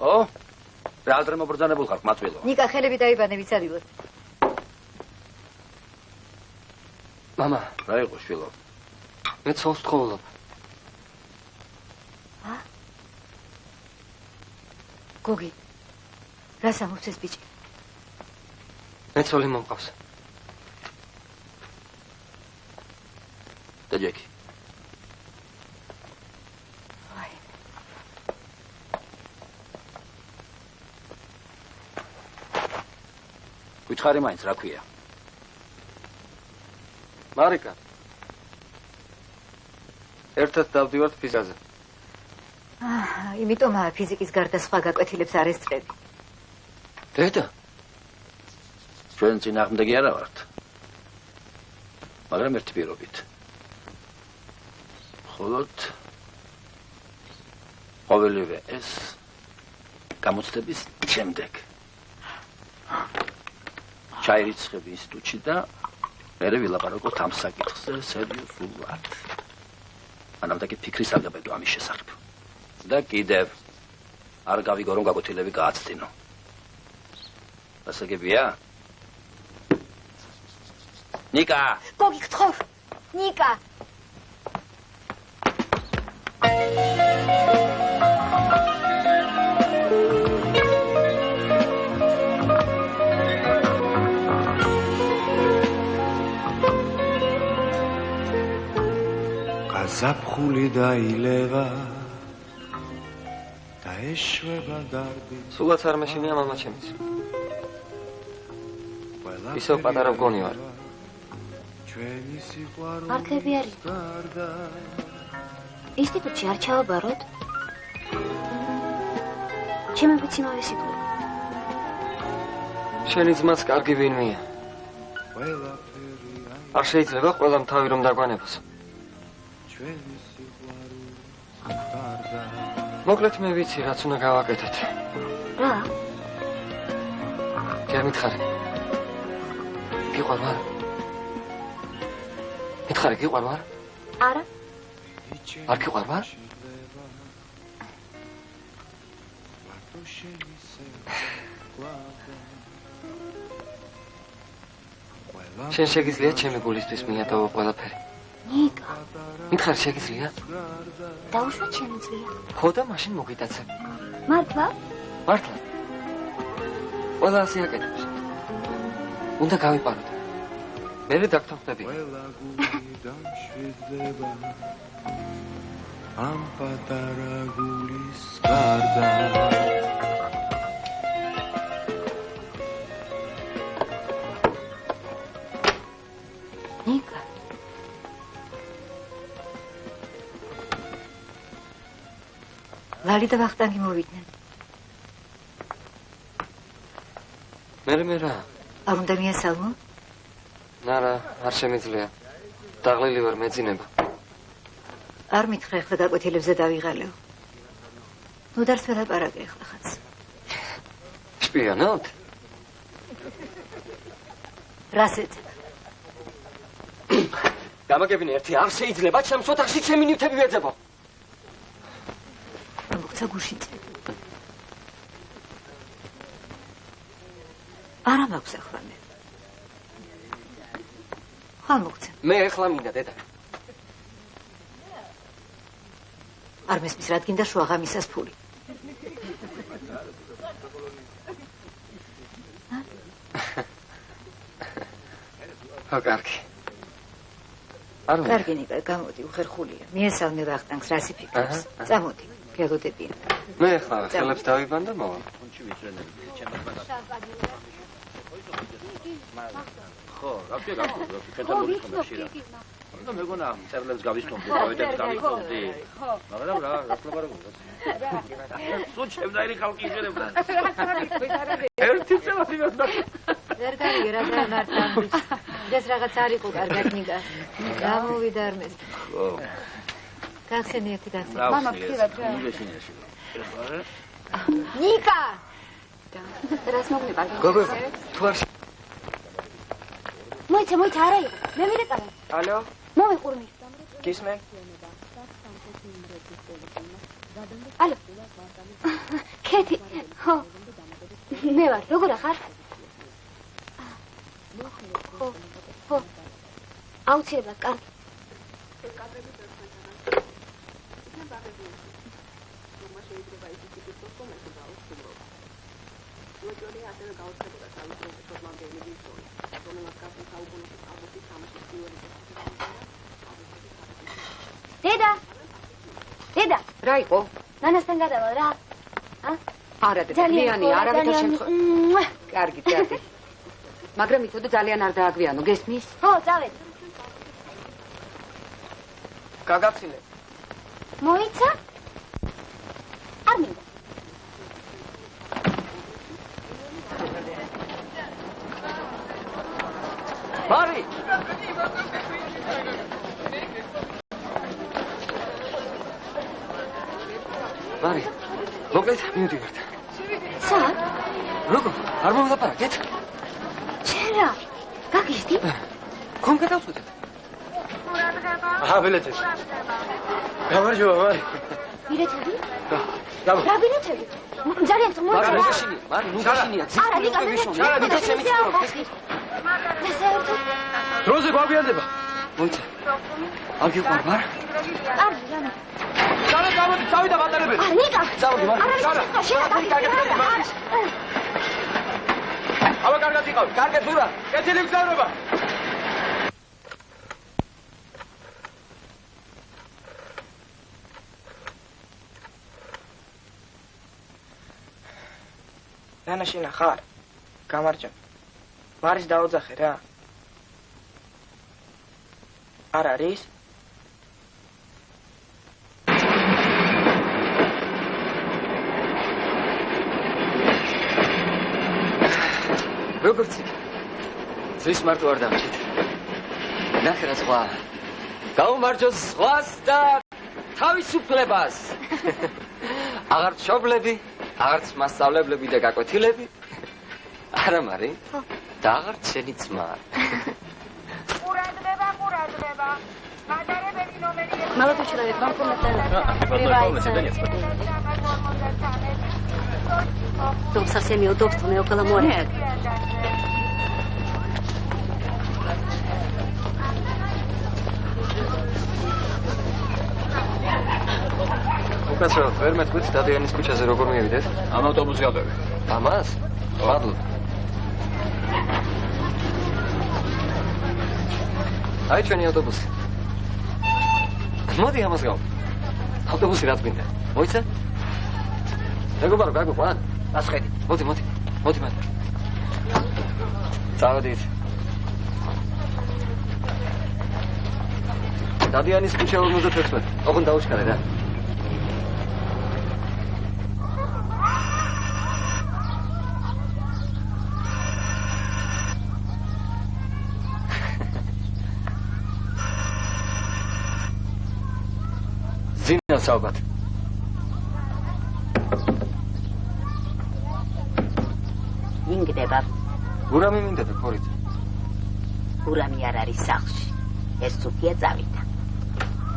ო? რა ადრე მობრძანებულ ხარ, მაწვილო. ნიკა, ხელები დაიბანე, ვიცადილოთ. მამა, რა იყო შვილო? მე ცოლს თხოვლობ. გოგი, რას ამბობს ეს ბიჭი? მე ცოლი მომყავს. და ჯეკი. ვიჩხარი მაინც რა ქვია? მარიკა. ერთად დავდივართ ფიზიკაზე. იმიტომაა ფიზიკის გარდა სხვა გაკვეთილებს არ ესწრები. დედა. ჩვენ წინააღმდეგი არა ვართ. მაგრამ ერთი პირობით. მხოლოდ ყოველივე ეს გამოცდების შემდეგ. ჩაირიცხები ინსტიტუტში და მერე ვილაპარაკოთ ამ საკითხზე სერიოზულად. მანამდე კი ფიქრის არ გაბედო ამის შესახებ. და კიდევ არ გავიგო რომ გაკვეთილები გააცდინო. გასაგებია? ნიკა! გოგი, გთხოვ! ნიკა! გაზაფხული დაილევა და ეშვება დარბი. სულაც არ მეშინია მამა ჩემის. ისევ პატარა გონი ვარ. ჩვენი სიყვარული მართლები არის. ინსტიტუტში არ ჩავაბაროთ? ჩემი ვიციმავე სიკვდილი. შენი ძმაც კარგი ვინმეა. არ შეიძლება ყველამ თავი რომ დაგვანებოს. მოკლედ მე ვიცი რაც უნდა გავაკეთოთ. რა? ჯერ მითხარი. გიყვარ ვარ? მითხარი გიყვარ ვარ? არა. არ გიყვარ ვარ? შენ შეგიძლია ჩემი გულისთვის მიატოვო ყველაფერი. ნიკა. მითხარი შეგიძლია? დაუშვათ შემიძლია. ხო და მაშინ მოგიტაცებ. მართლა? მართლა. ყველა ასე აკეთებს. უნდა გავიპაროთ. მერე დაგთანხმები. ამ პატარა გულის გარდა. ნიკა. ლალი და ვახტანგი მოვიდნენ. მე რა? არ უნდა მიასალმო? ნარა, არ შემიძლია. დაღლილი ვარ მეძინება. არ მითხრე ახლა გაკვეთილებზე დავიღალეო. ნუ დარს ველაპარაკე ახლა ხაც. შპიონად? რასეთ? გამაგებინე ერთი არ შეიძლება ჩემს ოთახში ჩემი ნივთები ვეძებო. მოგცა გუშინწე. არა მაქვს ახლა მე. ხან მოგცა. მე ახლა მინდა დედა. არ მესმის რა გინდა შუაღამისას ფული. ხო კარგი. კარგი ნიკა, გამოდი, უხერხულია. მიესალმე ვახტანგს, რასი ფიქრობს. წამოდი, გელოდებიან. მე ახლა ხელებს დავიბან და მოვა. ხო, რა ვქნა, ჩვენთან მოდიხმებში რა. და მეგონა წერლებს გავისწრებდი, პროექტებს გავისწრებდი. მაგრამ რა ლაპარაკობ. სულ შემდაირი ხალხი იღებდა. ერთი წელს იმასდა. ვერ გავიგე რა დამართა ამის. ეს რაღაც არ იყო კარგად ნიკა. გამოვიდა არ მეს. ხო. გახსენე ერთი გახსენე. მამა ფიქრად რა. ნიკა! რას მოგნება? გოგო, თუ არ მოიცა, არა იყო. მე მირეკავე. ალო? მოვიყურნი. გისმენ? ალო. კეთი. ხო. მე ვარ, როგორ ახარ? ხო. აუცილებლად, კარგი. დედა. რა იყო? ნანასთან გადავალ რა. არა, დედიანი, არავითარ შემთხვევაში. კარგი, კარგი. მაგრამ იცოდე ძალიან არ დააგვიანო, გესმის? ხო, წავედ. გაგაცილე. მოიცა? არ მინდა. მარი! მარი, მოკლედ მივდივართ. სად? როგორ? არ მოვდაპარაკეთ? შენ რა? გაგიჟდი? ხომ გადავწყვეტეთ? აბილეთს. გამარჯობა, მარი. ბილეთები? გამო. რა ბილეთები? ძალიან მარი, მოიცა. ნუგაშინია, მარი, ნუგაშინია. არა, ნიკა, მე დროზე გვაგვიანდება. მოიცა. არ გიყვარ, მარ? კარგი, რანა. ჩარა, გამოდი, წავიდა ბატონები. ნიკა. წავედი, მარი. არა, შენ აბა, კარგად იყავ. კარგად დურა. კეთილი გზავრობა. რანა შენ ხარ? გამარჯობა. მარის დაოძახე რა. არ არის? როგორც იქ. ზის მარტო არ დამჭით. ნახე რა სხვა. გაუმარჯოს სხვას და თავისუფლებას. აღარ მშობლები, აღარც მასწავლებლები და გაკვეთილები. არა მარი? და აღარც შენი ძმა. ყურადღება. მადარებელი ნომერია. Молодой человек, вам комната открывается. Дом со всеми удобствами около моря. Нет. უკაცრავად, ვერ მეთქვით დადიანის ქუჩაზე როგორ მივიდეთ? ამ ავტობუსი ავდები. ამას? მადლობ. აი ჩვენი ავტობუსი. მოდი ამას გავ. ავტობუსი რაც მინდა. მოიცა? მეგობარო, გაგვიყვან? ასხედი. მოდი, მან. წავედით. დადიანის ქუჩა 51. ოღონდ დაუჩქარე რა. ზინას ალბათ. ვინ გდება? გურამი მინდა და ხორით. გურამი არ არის სახლში. ეს სუფია წავიდა.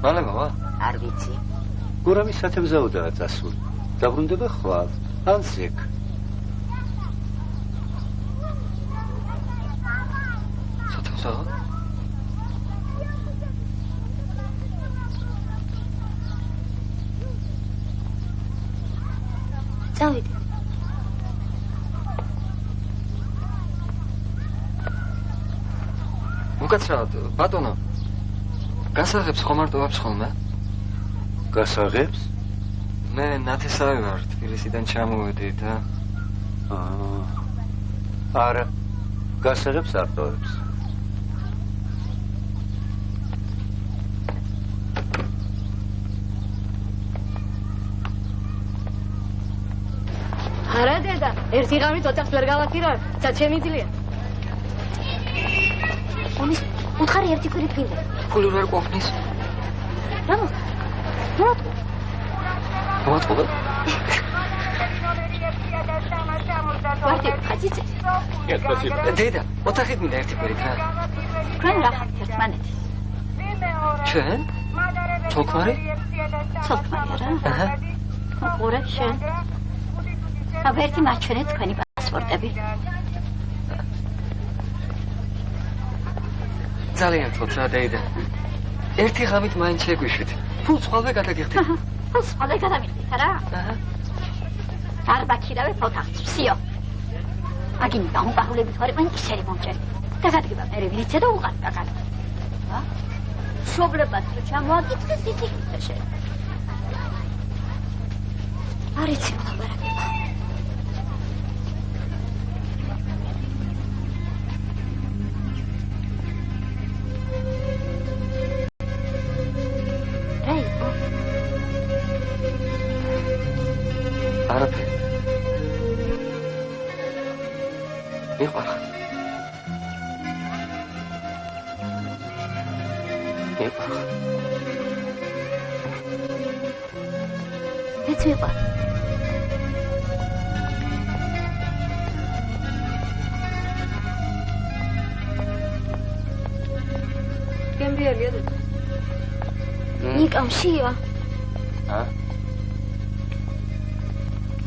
მალე მამა? არ ვიცი. გურამი სათემზაოდაა წასული. დაბრუნდება ხვალ. ან ზეკ. სათემზაოდ? წავიდე. უკაცრავად, ბატონო. გასაღებს ხომ არ ტოვებს ხოლმე? გასაღებს? მე ნათესავი ვარ, თბილისიდან ჩამოვედი და არა. გასაღებს არ ტოვებს. არა დედა, ერთი ღამით ოთახს ვერ გავაქირავ, ცად შემიძლია. ომის უთხარი ერთი კვირით გინდა. ფული ვერ ყოფნის. რა მოხდა? მოატყობა? ვარდი, ხაციცე. დედა, ოთახით მინდა ერთი კვირით რა. თქვენ რა ხართ ერთმანეთი? ჩვენ? ცოლქმარი? ცოლქმარი რა? ყურე შენ. აბერტი მაჩვენე თქვენი პასპორტები. ძალიან ცოტა დეიდა. ერთი ღამით მაინც შეგვიშვით. ფულს ხვალვე გადაგიხდით. ფულს ხვალვე გადაგიხდით რა? აჰა. არ ბაქირავე ფოთახს, ვსიო. აგინი დაუპარულებით ვარ მან ისერი მომჭერი. დაგადგება მე ვილიცე და უყარ დაგან. ა? შობლებად რო ჩამოაგიწეს იცი შენ. არ იცი მოლაპარაკება. არაფერი. მიყვარხარ. მიყვარხარ. მეც მიყვარ. გემრიელია და ნიკამშია. ა?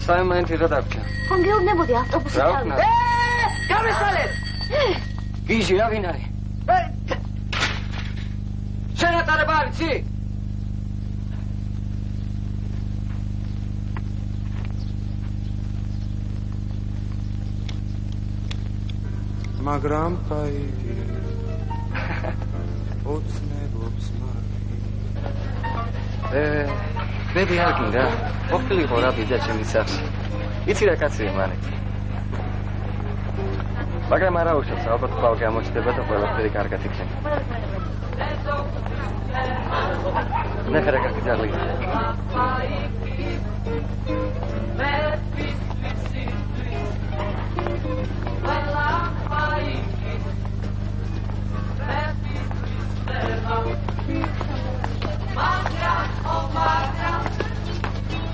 საიმენტი რა დაგჭა? გეუბნებოდი ავტობუსით გავნა. გამესალეთ. გიჟი რა ვინ არის? შენატარება არიცი? მაგრამ ფაიდი ოცნებობს მარტი ბები არ გინდა მოხილიყო რა ბიძა ჩემი სახში იცი რა კაცია მანე მაგრამ არა უშავს ალბათ ხვალ გამოჩნდება და ყველაფერი კარგად იქნება ნახე რა კარგი ძალია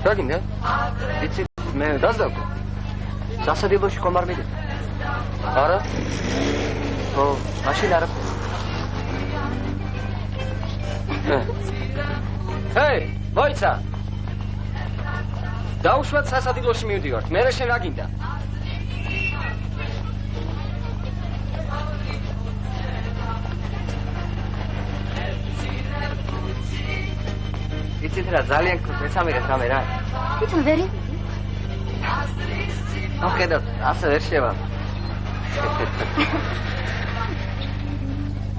რა გინდა? იცი მე დასდავ სასადილოში ხომ არ მიდე? არა? ო, მაშინ არა. ჰეი, მოიცა. დაუშვათ სასადილოში მივდივართ. მე შენ რა გინდა? იცით რა ძალიან მესამერეს რამე რა? თვითონ ვერი? მოხედავ, ასე ვერ შევა.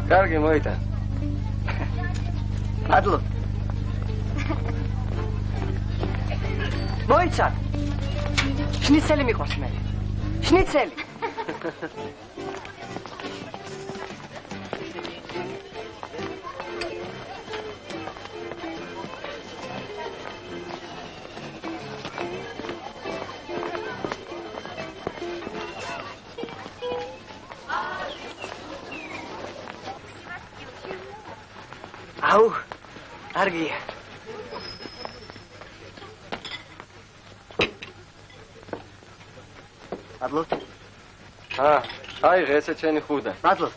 კარგი მოიტა. ადლო. მოიცა. შნიცელი მიყვარს მე. შნიცელი. აუ, კარგია. ადლო? აი, ესე ჩენი ხუდა. ადლო.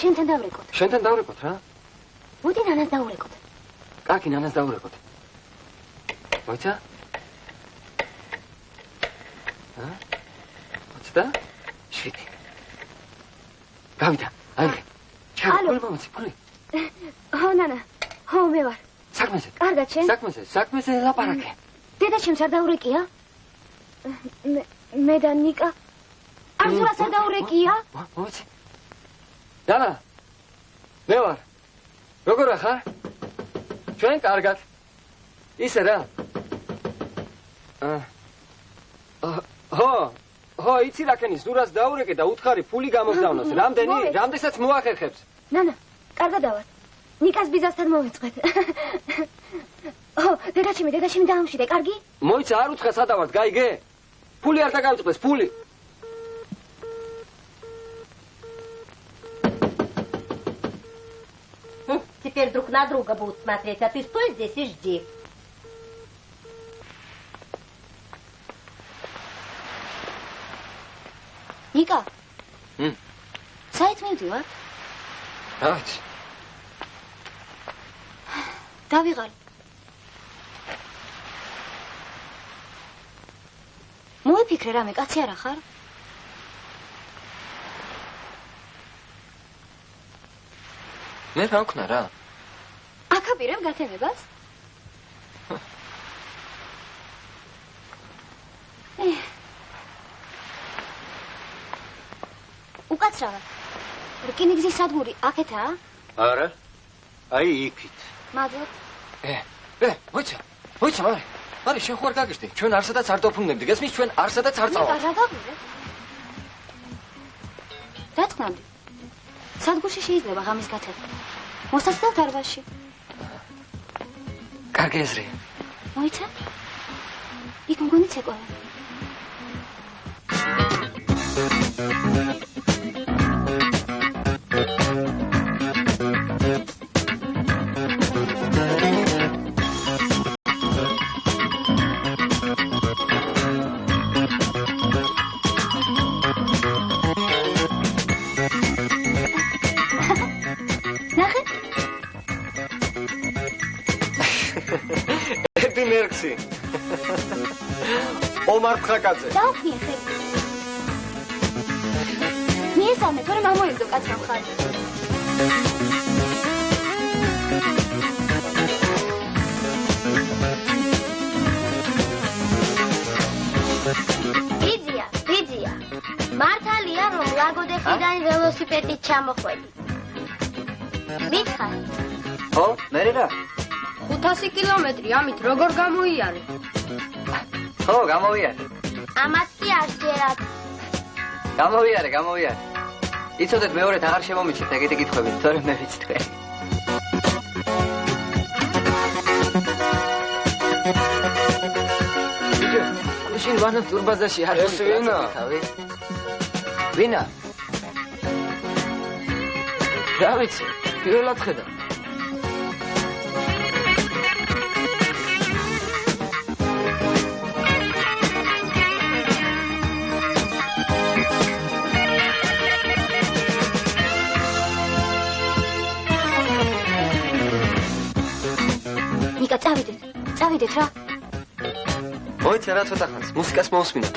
შენთან დავრეკოთ. შენთან დავრეკოთ რა? მოდი ნანას დავრეკოთ. კარგი, ნანას დავრეკოთ. მოიცა? ა? 27. გავიდა. აი. ალო. ფული. ხო, ნანა. ხო, მე ვარ. საქმეზე. კარგად შენ? საქმეზე ლაპარაკე. დედა ჩემს არ დავრეკია? მე და ნიკა. არცურას არ დავრეკია? მოიცი. დანა მე ვარ როგორ ახარ ჩვენ კარგად ისე რა. ხო, იცი რა ქენი, ზურას დაურეკე და უთხარი ფული გამოგზავნოს. რამდენი? რამდენსაც მოახერხებს? ნანა, კარგად დავარ. ნიკას ბიზასთან მოვიწყეთ. დედაჩემი დაამშვიდე, კარგი? მოიცა არ უთხარ სადავართ, გაიგე? ფული არ დაგავიწყდეს, ფული. Теперь друг на друга будут смотреть, а ты стой здесь и жди. Ника. საით მივდივარ? რა ვიცი. დავიღალ. მოიფიქრე რამე, კაცი არა ხარ? მე რა ვქნა რა? აკაპირებ გათენებას? უკაცრავად. რკინიგზის სადგური აქეთაა? არა. აი იქით. მადლობ. მოიცა, მარი, შენ ხო არ გაგიჟდი? ჩვენ არსადაც არ დავფრუნდებდი. გესმის, ჩვენ არსადაც არ წავალ. რა გაგვირე? დათქმავდი. სადგურში შეიძლება ღამის გათება. მოსაცდელ დარბაზში. კარგი ეზრია. მოიცა? იქ მგონი ცეკვაა. ომარ ფხაკაძე. დავხმიე ხელი. მიესალმე, თორემ ამოიგდო კაცმა მხარი. ბიძია. მართალია, რომ ლაგოდეხიდან ველოსიპედით ჩამოხვედი. მითხარ. ხო, მერე რა? 500 კილომეტრი, ამით როგორ გამოიარე? ხო, გამოვიარე. ამას კი არ ჯერათ. გამოვიარე. იცოდეთ მეორედ აღარ შემომიჩნევთ ეგეთი კითხვები, თორემ მე ვიცი თქვენ. ბიჭო, გუშინ ვანა თურბაზაში არ ეს ვინა? ვინა? რა ვიცი, პირველად ხედავ. წავიდეთ რა. მოიცა რა ცოტა ხანს, მუსიკას მოვსმინოთ.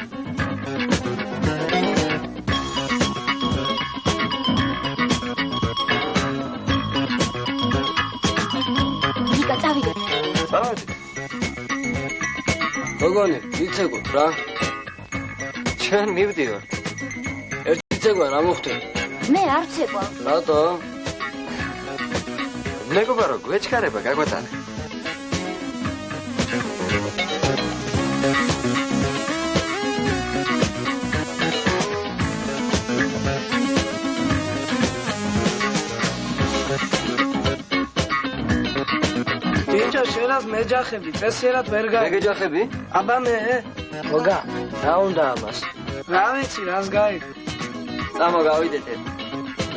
ნიკა, წავიდეთ. მოგონი, ვიცეგოთ რა. ჩვენ მივდივართ. ერთი ცეგვა რა მოხდა? მე არ ცეკვა. რატო? მეგობარო, გვეჩქარება გაგვატანე. ბიჭო, შენას მეჯახები, წესიერად ვერ გაიგე. მეგეჯახები? აბა მე. მოგა, რა უნდა ამას? რა ვიცი, რას გაიგე? წამო გავიდეთ.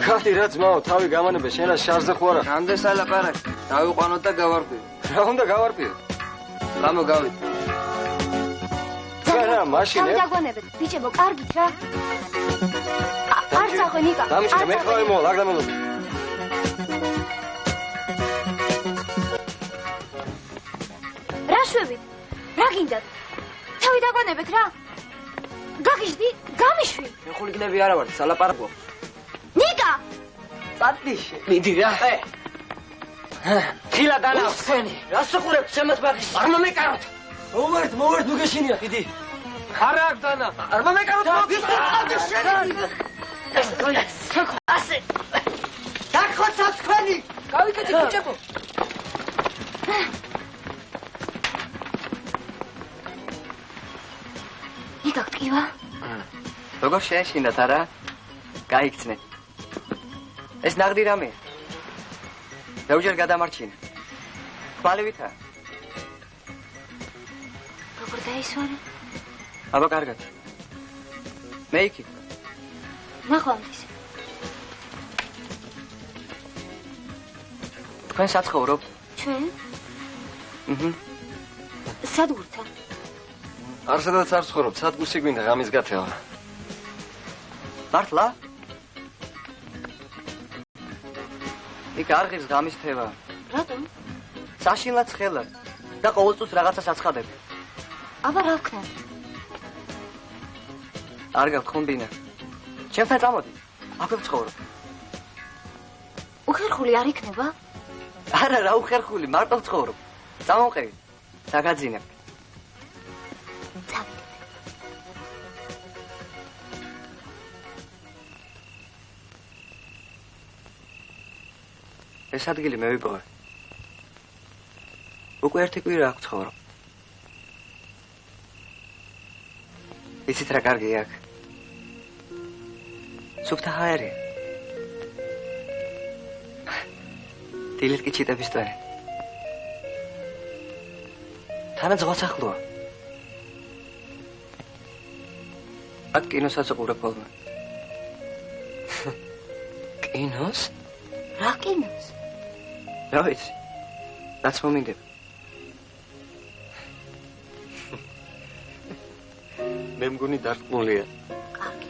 ხათი რა ძმაო, თავი გამანებე, შენას შარზე ხო არა? რამდენს ალაპარაკი? დავიყვანოთ და გავარკვიო. რა უნდა გავარკვიო? წამო გავიდეთ. რა, მაშინ წავი დაგვანებეთ, ბიჭებო, კარგით რა. არ წახვე ნიკა. დამიშკე, მე ხავი მოვალ, აქ დამელოდი. რა შვებით? რა გინდათ? თავი დაგვანებეთ რა. გაგიჟდი? გამიშვი. მე ხულიგნები არა ვარ, სალაპარაკო. ნიკა! პატიში. მიდი რა. ხილა დანა. უსხენი. რა სუხურებ ჩემს ბაღის? არ მომეკაროთ. მოვერთ, ნუ გეშინია. მიდი. არა აქ დანა. არ მომეკაროთ. ასე. დაგხოცავ თქვენი. გავიკეთე ბიჭებო. როგორ შეეშინდათ არა? გაიქცნენ. ეს ნაღდი რამეა? ბევრჯერ გადამარჩინა. ხვალივითა. როგორ დაისვარე? აბა კარგად. მე იქი. ნახვამდის. თქვენ საცხოვრობთ? ჩვენ? აჰა. სადგურთან. არსადაც არ ცხოვრობ, სადგურში გვინდა ღამის გათევა. მართლა? იქ არ ღირს ღამის თევა. რატომ? საშინლად ხელა და ყოველწუთს რაღაცას აცხადებ. აბა რა ვქნა? არ გავთხონ ბინა. ჩემთან წამოდი. აქვე ვცხოვრობ. უხერხული არ იქნება? არა, რა უხერხული, მარტო ვცხოვრობ. წამოვყევი. დაგაძინებ. წავიდეთ. ეს ადგილი მე ვიპოვე. უკვე ერთი კვირა აქ ვცხოვრობ. იცით რა კარგია აქ? სუფთა ჰაერია. დილით კი ჩიტების ტვენი. თანაც ზღვასახლოა. აქ კინოსაც უყურებ ხოლმე. კინოს? რა კინოს? რა ვიცი? რაც მომინდება. მე მგონი დარწმულია. კარგი.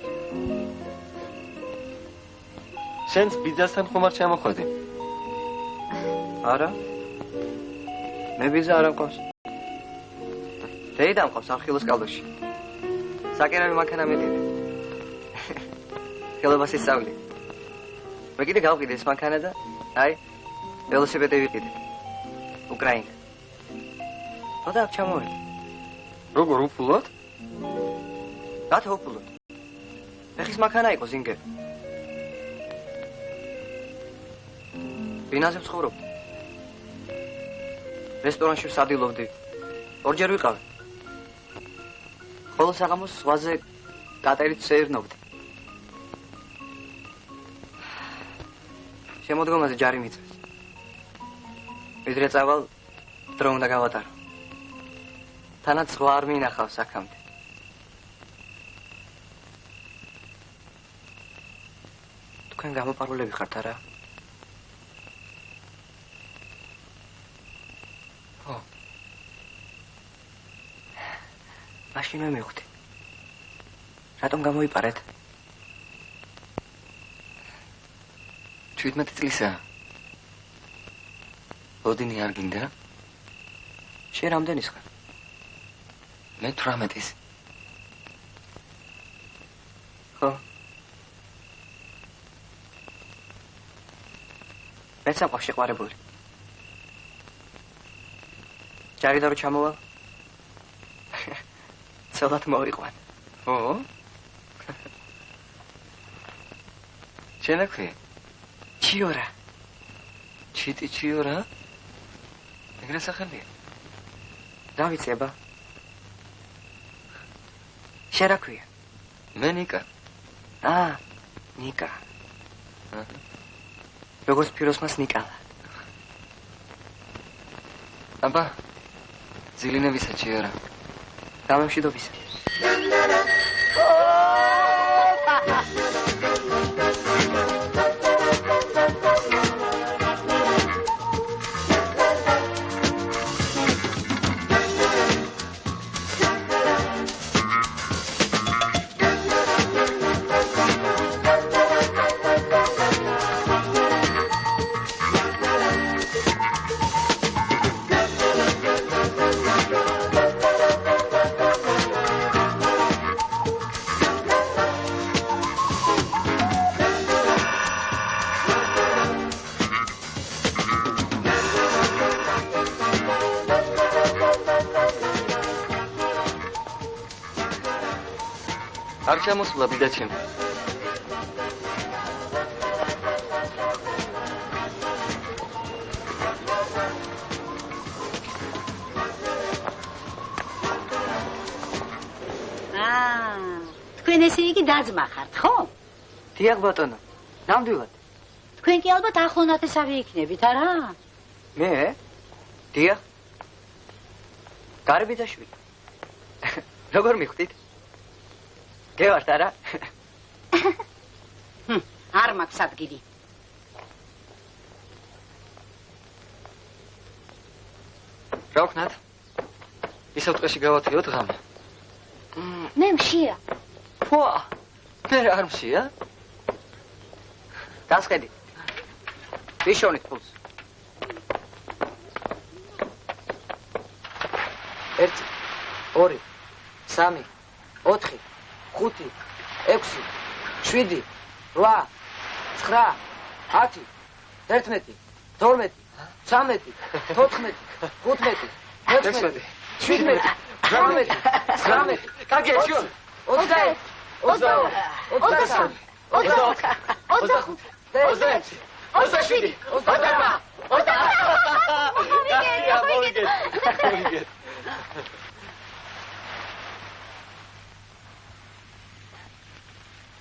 შენს ბიძასთან ხომ არ ჩამოხვედი? არა. მე ბიძა არ მყავს. დეიდა მყავს არხილოს კალდოში. საკერავი მანქანა მედიდი. ხელობას ისწავლი. მე კიდე გავყიდე ეს მანქანა და აი ველოსიპედი ვიყიდე. უკრაინა. ხოდა აქ ჩამოვედი. როგორ უფულოდ? რატო უფულოდ? ეხის მანქანა იყო ზინგე. ბინაზე ვცხოვრობ. რესტორანში ვსადილობდი. ორჯერ ვიყავ. ხოლო საღამოს ზღვაზე კატერით ვსეირნობდი. შემოდგომაზე ჯარი მიწევს. ვიდრე წავალ, დრო უნდა გავატარო. თანაც ზღვა არ მინახავს აქამდე. თქვენ გამოპარულები ხართ არა? ო. მაშინ მე მივხვდი. რატომ გამოიპარეთ? 17 წლისაა. ოდინი არ გინდა? შენ რამდენის ხარ? მე 18-ის. ხო. მეც ამყავს შეყვარებული. ჯარი და რო ჩამოვალ? ცოლად მოვიყვან. ო? შენ აქვე? ჩიორა. ჩიტი ჩიორა? ეგრე სახელია. რა ვიცი აბა? შენ რა ქვია? მე ნიკა. ნიკა. როგორც პიროსმას ნიკალა. აბა, ძილინებისა ჩიორა. გამემშვიდობისა. არ ჩამოსულა ბიძაჩემ. თქვენ თქვენ ესე იგი დაძმა ხართ, ხო? დიახ ბატონო. ნამდვილად. თქვენ კი ალბათ ახლონათესავი იქნებით, არა? მე? დიახ. გარბიძაშვილი. როგორ მიხვდით? გევართ არა? არ მაქვს ადგილი. რა ვქნათ? ისევ ტყეში გავათიოთ ღამე. მე მშია. ფუა. მე არ მშია? დასხედი. ვიშოვნით ფულს. 1 2 3 4 5 6 7 8 9 10 11 12 13 14 15 16 17 18 19 კარგია, შუა. 20 22 23 24 25 26 27 28 მოვიგეთ.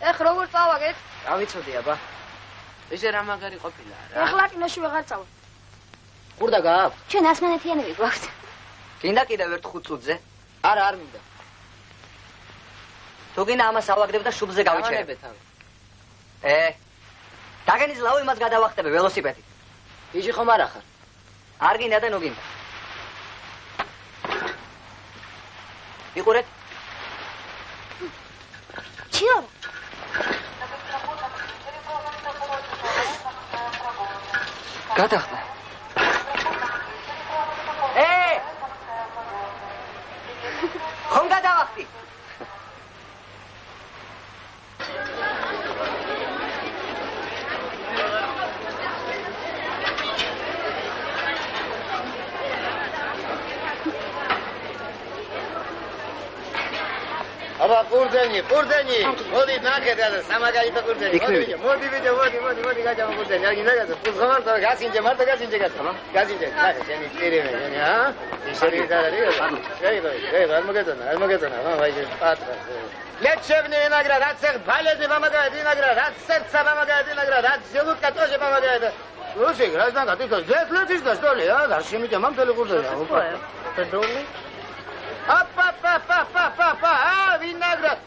ეხ როგორ წავაგეთ? რა ვიცოდი აბა. ესე რა მაგარი ყოფილა რა. ეხლა კინოში ვეღარ წავა. ყურდა გააქვს? ჩვენ ასმანეთიანები გვაქვს. გინდა კიდევ ერთ 5 წუთზე? არა, არ მინდა. თუ გინდა ამას ავაგდებ და შუბზე გავიჩერებ. დაგენიზლავ იმას გადავახტებ ველოსიპედით. იჯი ხომ არ ახარ? არ გინდა და ნუ გინდა. იყურეთ. ჩიო. გადახდა. ხომ გადავახტი? აბა ყურძენი, მოდი ნახეთ და სამაგალითო ყურძენი. მოდი ვიდეო, მოდი გაჯამო ყურძენი. არ გინდა გაძ. ფუძღამარ და გასინჯე, მარტო გასინჯე გაცა. გასინჯე, ნახე, შენი პირიმე, შენი, ჰა? ისინი დარარი. არ მოგეწონა, ვაიჯე, პატრა. ლეჩებნი ვინაგრა, რაც ერთ ბალეზე მომაგადი ვინაგრა, რაც სერცა მომაგადი ვინაგრა, რაც ზელუტკა ტოჟე მომაგადი. რუსი, გრაზდან გატიტო, ზეთლეთის და სტოლი, ა, და შემიჯა მამთელი ყურძენი. ოპა. დოლი. აპა, ვინაგრად.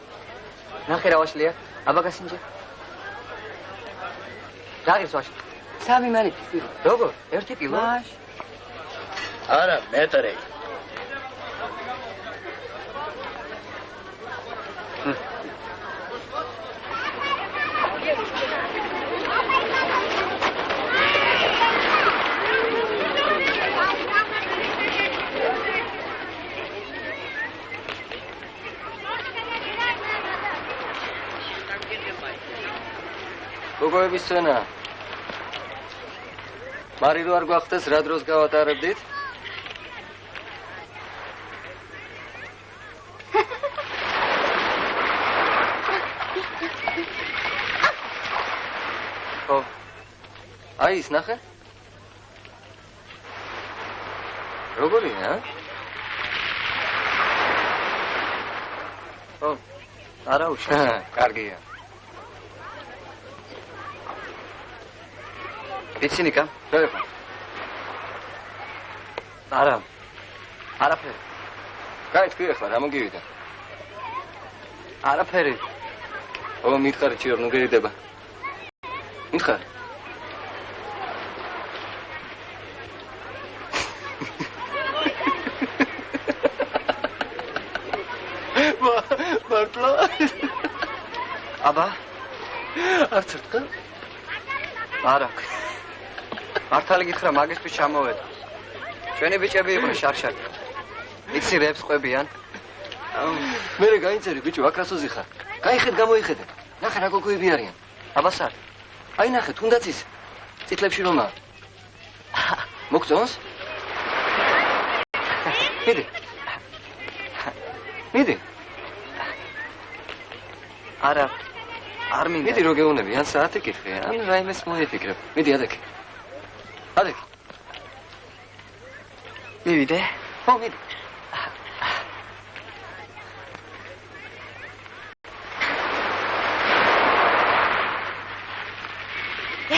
ნახე რა ვაშლია, აბა გასინჯე. რა ღირს ვაშლი? 3 მანიფი. როგორ? 1 კილო? არა, მეტრი. გოგოების სცენა. მარილო არ გვახდეს რა დროს გავატარებდით? ო. აი ის ნახე? როგორია? ო. არა უშავს. კარგია. იცინიკა, რა იყო? არა. არაფერი. გაიწვი ახლა რა მოგივიდა? არაფერი. ო, მითხარი ჩიო, ნუ გერიდება. მითხარი. მარტო. აბა. არც ერთხელ? არა. მართალი გითხრა მაგისთვის ჩამოვედა. ჩვენი ბიჭები იყვნენ შარშარი. იცი რებს ყვებიან. მე გაინწერი ბიჭო, აქ რასოზე ხარ? გაიხედ გამოიხედე. ნახე რა გოგოები არიან. აბასარ. აი ნახე, თუნდაც ის წითლებში რომაა. მოგწონს? მიდი. არა. არ მინდა. მიდი რო გეუნები, ან საათი კითხე, ან რაიმეს მოიფიქრებ. მიდი ადექი. მივიდე? ხო, მიდი.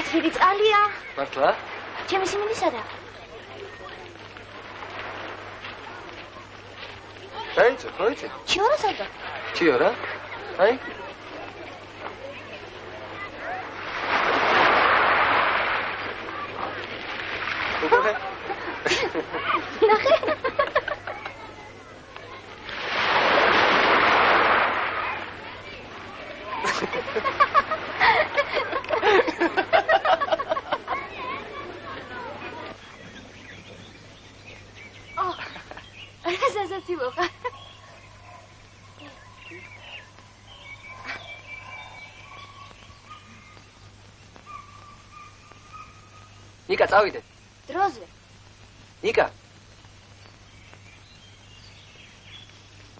კეთილი წყალია. მართლა? ჩემი სიმინდი სადა? დაიწე, ხოიცე. ჩიორა სადა? ჩიორა? აი. უკვე ნახე. ნიკა წავიდე. დროზე. ნიკა.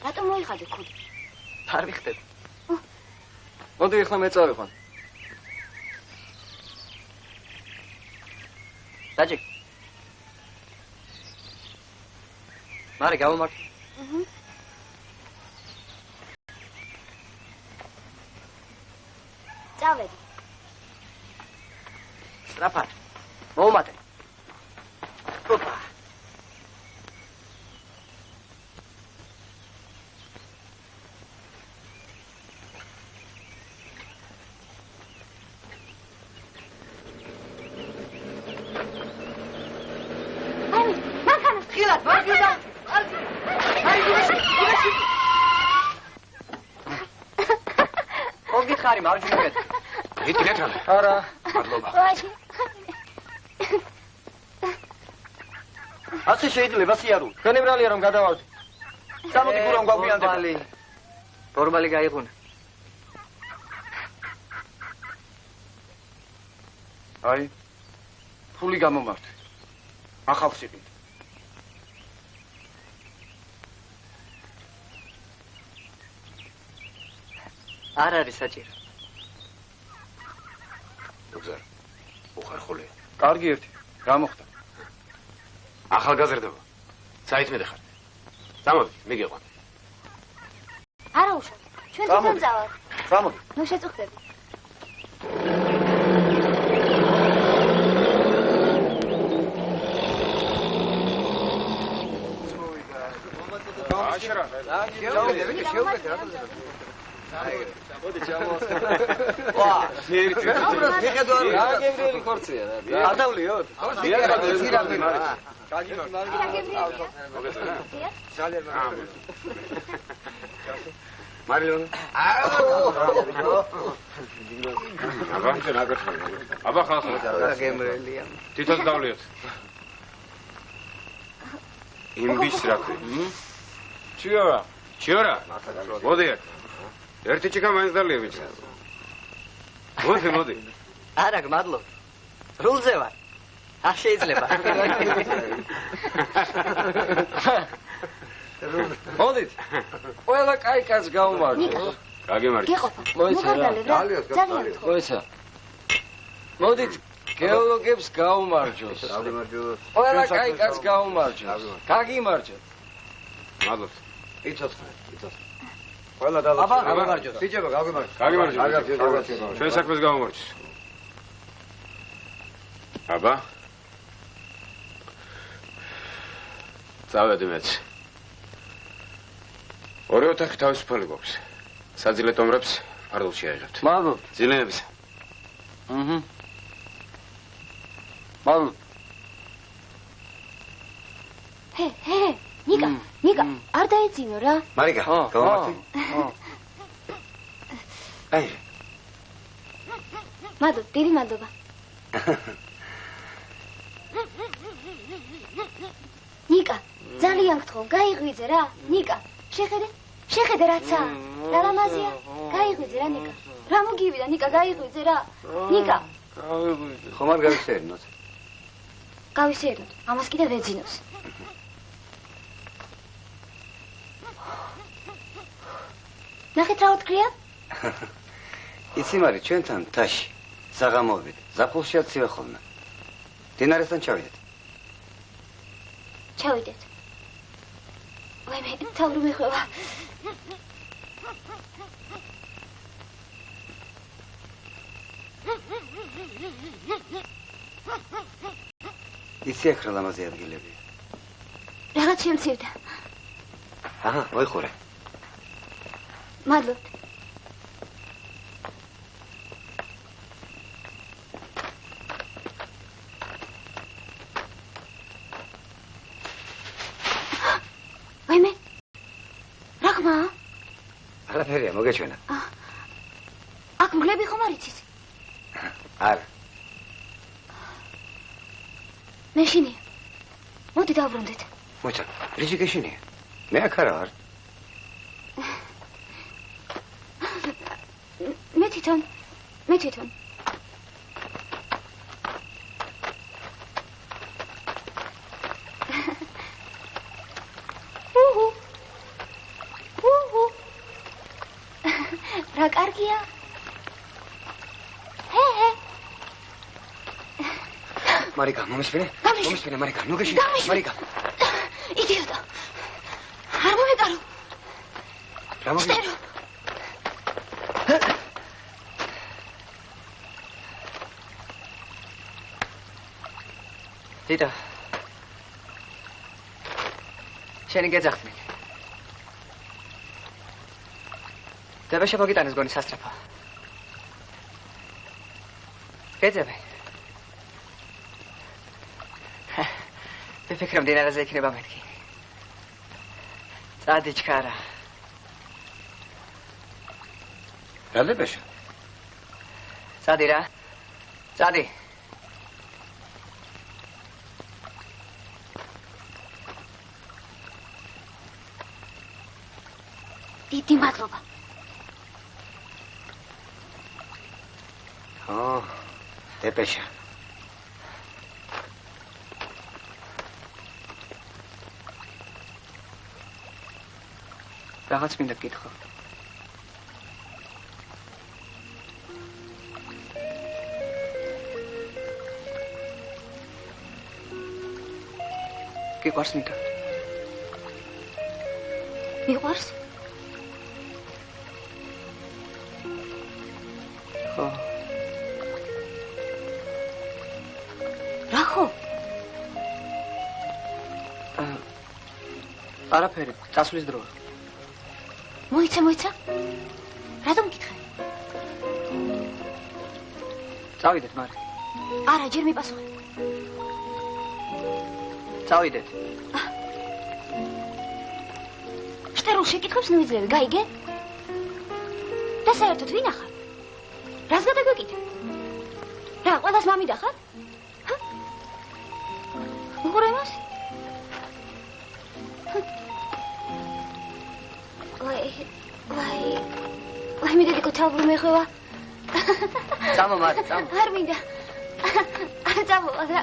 რატომ მოიხადე ქუდი? არ ვიხდები. მოდი ახლა მე წავიყვან. დაჭი. მარე გავუმართე. წავედი. სწრაფად. მოუმატე. ოპა. გითხარი მარჯვნივ მეტ. იტკნეთრა. არა. მადლობა. ასე შეიძლება სიარული. თქვენი ბრალია რომ გადავარდე. გამოდი გურამ გვაგვიანდება. ფორმალი გაიღუნა. აი. ფული გამომართვე. ახალს იყიდე. არ არის საჭირო. უგზარ. უხარხული. კარგი ერთი. რა მოხდა? ახალგაზრდობა. საით მე ხარ? წამოდი, მიგიყვან. არა უშავ. ჩვენ თვითონ წავალ. წამოდი. ნუ შეწუხდები. აშრა. შეუკეთე რა თქმა უნდა. მოდი ჩამოასწრე. ვა, ერთი. მიხედავ რა გემრიელი ხორცია რა. ადავლიოთ? მარილონა. აბა ხალხო. გემრიელია. თვითონ დავლიოთ. იმბის რა ქვია? ჩიორა. ჩიორა. მოდი. ერთი ჩიკა მაინც დალია ბიჭი. მოდი. არა, გმადლობ. რულზე ვარ. არ შეიძლება. მოდით. ყველა კაი კაცს გაუმარჯოს. გაგემარჯოს. გეყოფა. მოგარდალებ რა. ძალიან გთხოვ. მოიცა. მოდით გეოლოგებს გაუმარჯოს. გამარჯოს. ყველა კაი კაცს გაუმარჯოს. გაგიმარჯოთ. მადლობთ. იცოცხლე. ყველა დალოცვა. აბა, გამარჯოს. ბიჭებო, გაგიმარჯოს. გაგემარჯოს. ჩვენ საქმეს გამომარჯოს. აბა. წავედი მეც. ორი ოთახი თავისუფალი გვაქვს. საძილე ტომრებს ფარდულში აიღებთ. მადლობ. ძილეებს. მადლობ. ჰე, ნიკა, არ დაეძინო რა. მარიკა, გავამართე. აი. მადლობა, დიდი მადლობა. ნიკა, ძალიან გთხოვ, გაიღვიძე რა. ნიკა, შეხედე რაცა. რა ლამაზია. გაიღვიძე რა ნიკა. რა მოგივიდა ნიკა, გაიღვიძე რა. ნიკა. გავიღვიძე. ხომ არ გავისერნოთ? გავისერნოთ, ამას კიდევ ვეძინოს. ნახეთ რა ვთქვია? იცი მარი, ჩვენთან თაში საღამოვიდეთ. ზაფხულშია ცივე ხოლმე. დინარესთან ჩავიდეთ. ჩავიდეთ. ვაიმე, თავი მეხვევა. იცი აქ რა ლამაზი ადგილები. რაღაც შემცირდა. აჰა, მოიხურე. მადლობთ. ვაიმე. რა ხმა? არაფერია, მოგეჩვენა. აქ მგლები ხომ არ იცის? არა. მეშინია. მოდი დავბრუნდეთ. მოიცა, რიჯი გეშინია? მე აქ არა ვარ. მე თვითონ. რა კარგია? მარიკა, მომისმენე? მომისმენე, მარიკა, ნუ გეშინე, მარიკა. იდიოტო. არ მომეკარო. რა მოგიწევ? დიდა. შენი გეძახთმი. დაბაშა მოგიტანეს გონი სასწრაფო. გეძებე. ვიფიქრე მდინარეზე იქნება მეთქი. წადი ჩქარა. რა დაბაშა? წადი რა. წადი. დიდი მადლობა. დაბაშა. რაღაც მინდა გკითხო. გიყვარს მინდა. მიყვარს? ხო. რა ხო? არაფერი, წასვლის დროა. მოიცა. რატომ გითხე? წავიდეთ, მარე. არა, ჯერ მიპასუხე. წავიდეთ. შტერულ შეკითხვებს ნუიძლები, გაიგე? და საერთოდ ვინ ახარ? რას გადაგვეკითხე? რა, ყველას მამიდა ხარ? უყურე მას? ვაი, მე დედიკო თავბრუ მეხვევა. წამო, მარე, წამო. არ მინდა. არ წამოვა რა.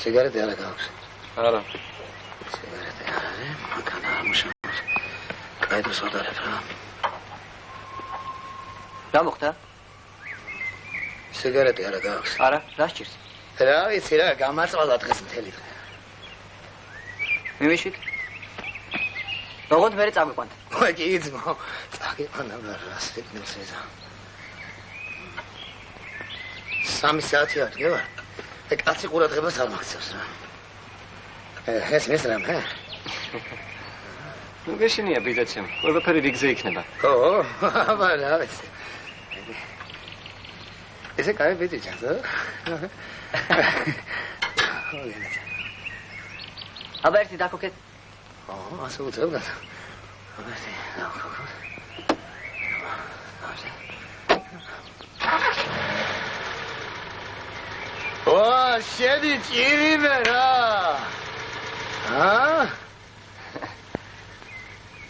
სიგარეტე არა გაქვს? არა. სიგარეტე არ არის, მანქანა არ მუშაობს. კაი სოდარებ რა. რა მოხდა? სიგარეტე არა გაქვს? არა, რა სჭირს? რა ვიცი რა, გამარწვალა დღეს მთელი დღე. მივიშვით. როგორ მე წავიყვანთ? მოიგი იძმო. წაგიყვანა რას ვიქნებს ეზა. 3 საათი არ გევა. კაცი ყურადღებას არ მაქცევს რა. ეს მესრამ, ჰა? ნუ გეშინია ბიძაცემ. ყველაფერი რიგზე იქნება. ხო, აბა რა ვიცი. ესე კაი ბიძიჭა, ხო? აბა ერთი დაკოკეთ. ასე უწევდათ. ვა, შედი ჭირიმე რა.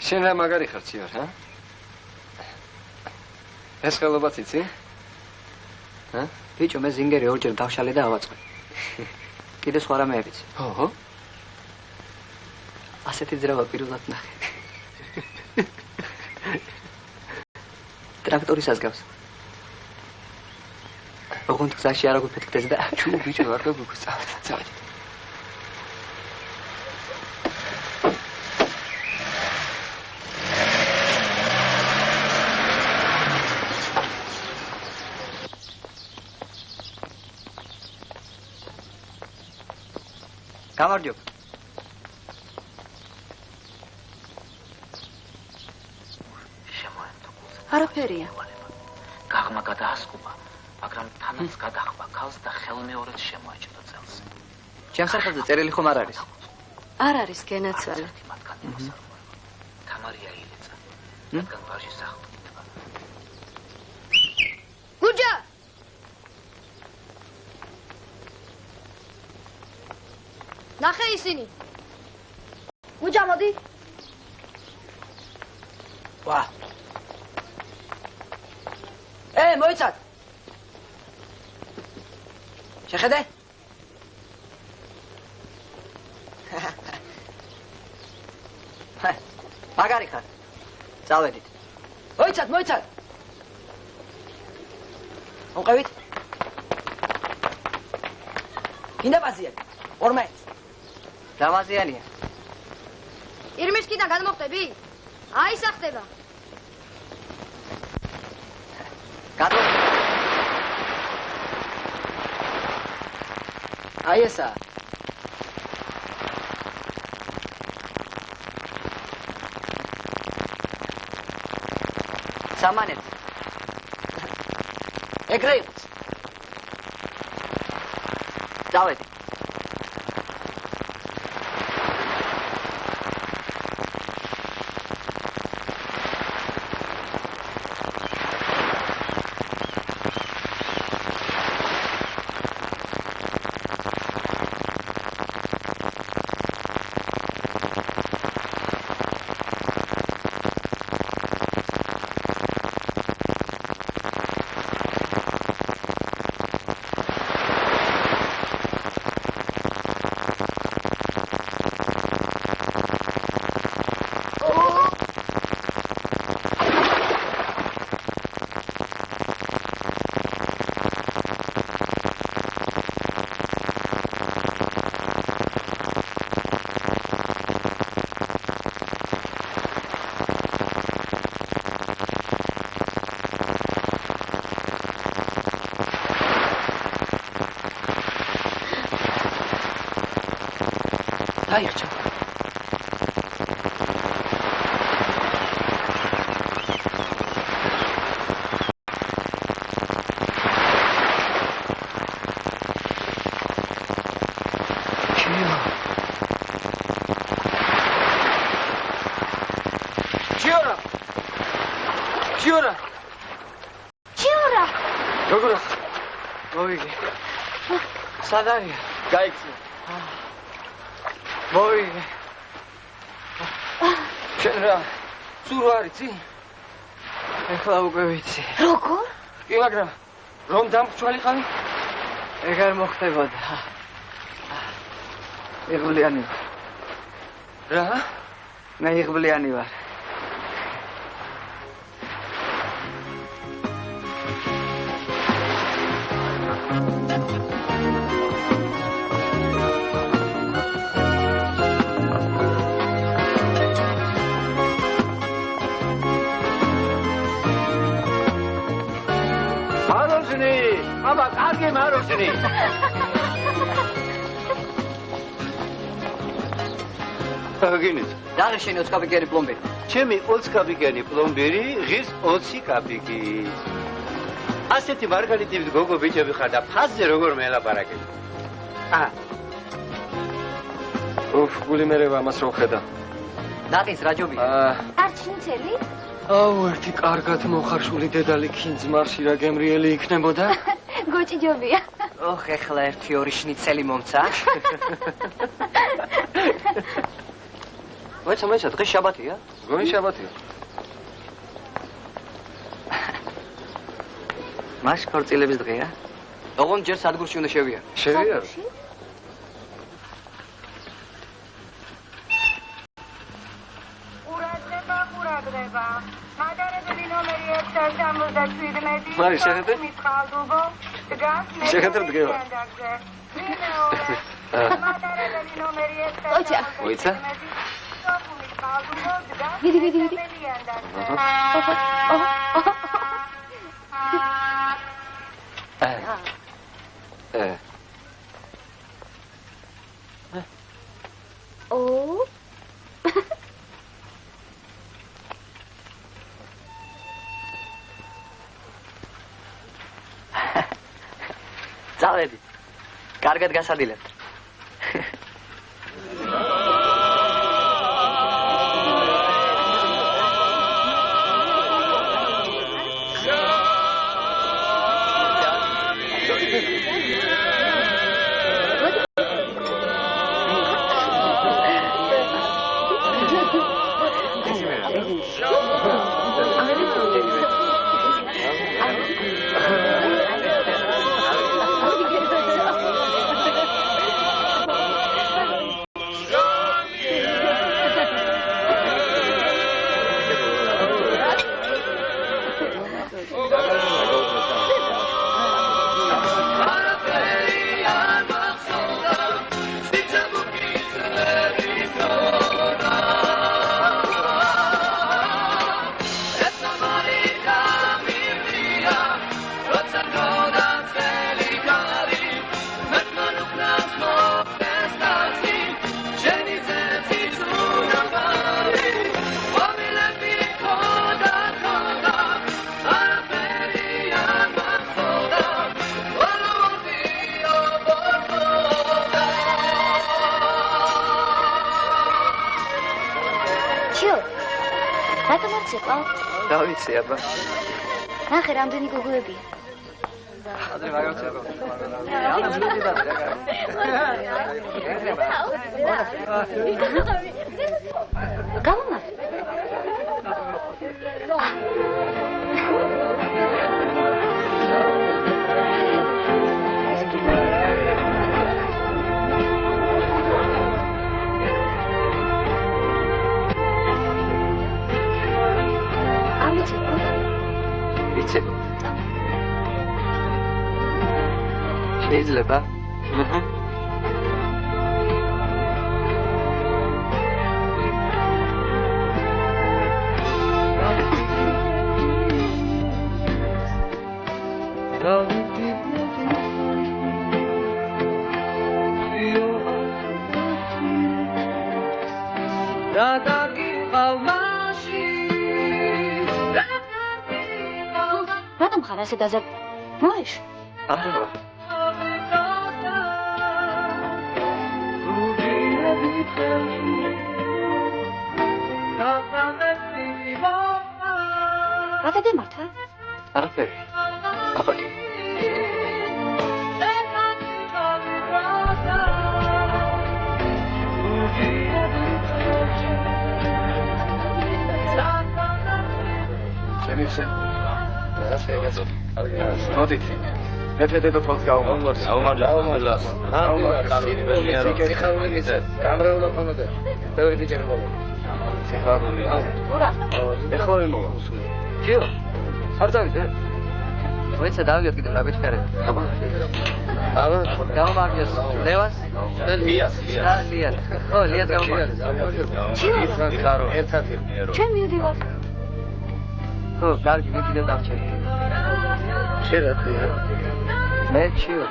შენ რა მაგარი ხარ ციორ, ჰა? ეს ხელობაც იცი? ჰა? ბიჭო, მე ზინგერი ორჯერ დავშალე და ავაწყე. კიდე სხვა რამე ვიცი. ოჰო. ასეთი ძრავა პირველად ნახე. ტრაქტორის ასგავს. ოღონდ გზაში არ აგვიფეთქდეს და ჩუ ბიჭო, არ გაგვიგვწავთ. წავიდეთ. გამარჯობა. არაფერია. გაღმა გადაასკუба, მაგრამ თანაც გადახვა ქალს და ხელმეორედ შემოაჭდა წელს. ჩემ სახელზე წერილი ხომ არ არის? არ არის გენაცვალე. თამარია ილეცა. რადგან ვაჟი სახტუდება. გუჯა! ნახე ისინი. გუჯა მოდი. ვა. მოიცად. შეხედე? მაგარი ხარ. წავედით. მოიცად. მოყევით? გინდა ბაზიანი? 12. დამაზიანია. ირმიშკიდან გადმოხტები? აისახდება. აი ესა. სამანეთ. ეგრე იყოს. დავედი. დაიხჭა. ჩიორა. როგორ მოვიგე. სად არის? გაიქცე. მოვიგე. შენ რა ცურო არიცი? ეხლა უკვე ვიცი. როგორ? კი, მაგრამ რომ დამრჩვალიყავი? ეგ არ მოხდებოდა. იღბლიანი ვარ. რა? მე იღბლიანი ვარ. აბა, კარგი მაროსნი. აგინით. რა შენი 20 კაპიკიანი პლომბერი? ჩემი 20 კაპიკიანი პლომბერი ღირს 20 კაპიკი. ასეთი მარგალიტივით გოგო ბიჭები ხარ და ფასზე როგორ მელაპარაკებ? უფ, გული მერევა ამას რო ხედა. ნატის რა ჯობია? არჩინცელი? აუ, ერთი კარგად მოხარშული დედალი ქინძმარში რა გემრიელი იქნებოდა? გოჭი ჯობია. ოხ, ეხლა 1-2 შნიცელი მომცა. მოიცა, დღეს შაბათია? გონი შაბათია. მას ქორწილების დღეა? ოღონდ ჯერ სადგურში უნდა შევიარო. შევიარო? ყურადღება. მადარებელი ნომერი 677. მარი, შეხედე? შეხედე დგება. მადარებელი ნომერი 677. ოჩა. მოიცა? ვიდი. ო. წავედი. კარგად გასადილებთ. დავიცი აბა. ნახე რამდენი გოგოებია. ადრე მაგაცება. გამომარ. შეიძლება? რატომ ხარ ასე დაზარ? მოეშ? არა. რა გადემართა? არაფერი. აბა. შემიცე. მოდით. მეფედედო თვალს გაუმარჯოს. გაუმარჯოს. გამრავლო ხონოდა. ბევრი ბიჭები მოვა. სიხარული. ურა. ეხლა მოვა. ჩიო. არ დავიდე. მოიცა დავიდეთ კიდევ რა გეჩქარეთ. აბა. გაუმარჯოს. ლევას?ლიას. ო,ლიას გაუმარჯოს. ჩიო. ერთად. ჩვენ მივდივართ. ხო, კარგი, ვიდეო დავჩერე. შეიძლება ხია. მე ჩიო.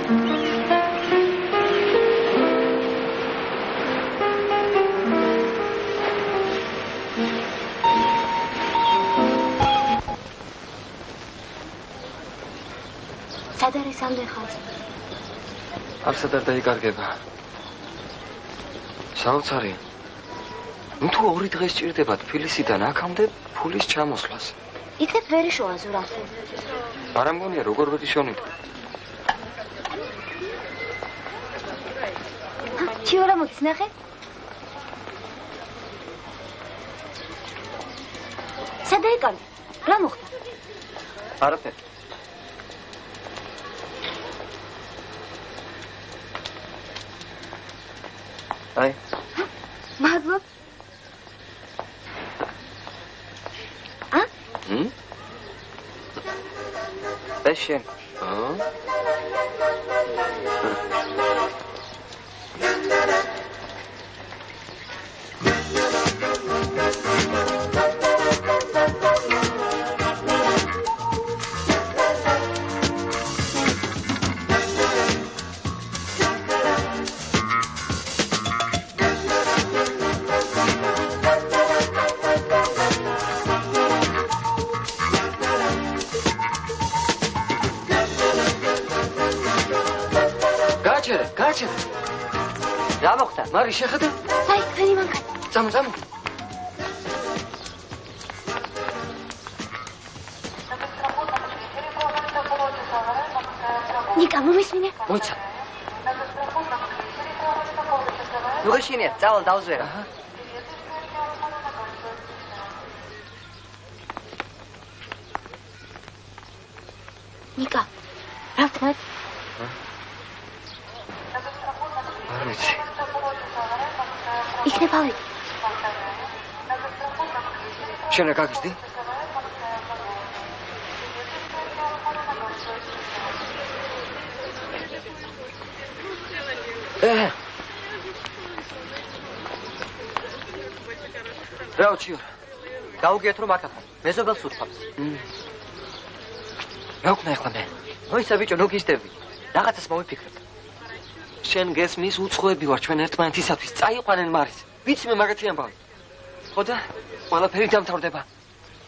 სად არის ამდენ ხალხი? არსად არ დაიკარგება. საოცარია. ნუ თუ 2 დღე სჭირდებათ თბილისიდან აქამდე ფულის ჩამოსვლას. იქნებ ვერ იშოვა ზურაბ. არ ამგონია როგორ ვეშონით. ჩიორა მოდის ნახე. სად დაიკარგე? რა მოხდა? არაფერი. აი. მადლობ. ეს შენ. გაჩერე. რა მოხდა? მარი შეხედე? აი, თქვენი მანქანა. წამო. ნიკა, მომისმინე. მოიცა. ნუ გეშინია, წავალ დავზვერა. ნიკა, რა ვთქვათ? იქნებ ავიდე. შენ რა გაგიზდი? რა უჩიო? გაუგიეთ რომ აქ ახარ. მეზობელს უთქვამს. რა ვქნა ახლა მე? მოიცა ბიჭო, ნუ გიზდები. რაღაცას მომიფიქრებ. შენ გესმის უცხოები ვარ ჩვენ ერთმანეთისათვის. წაიყვანენ მარის. ვიცი მე მაგათი ამბავი. ხო და ყველაფერი დამთავრდება.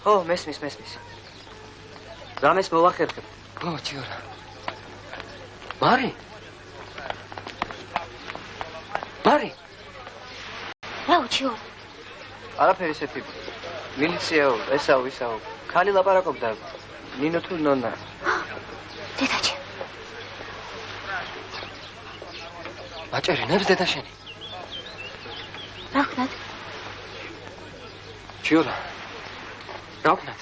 ხო, მესმის. რამეს მოვახერხებ. ხო, ჩიორა. მარი? რა უჩიო? არაფერი ესეთი. მილიციაო, ესაო. ხალი ლაპარაკობდა. ნინო თუ ნონა. დედაჩი. მაჭერინებს დედა შენი. რა ხნათ? ჩიორა. რა ხნათ?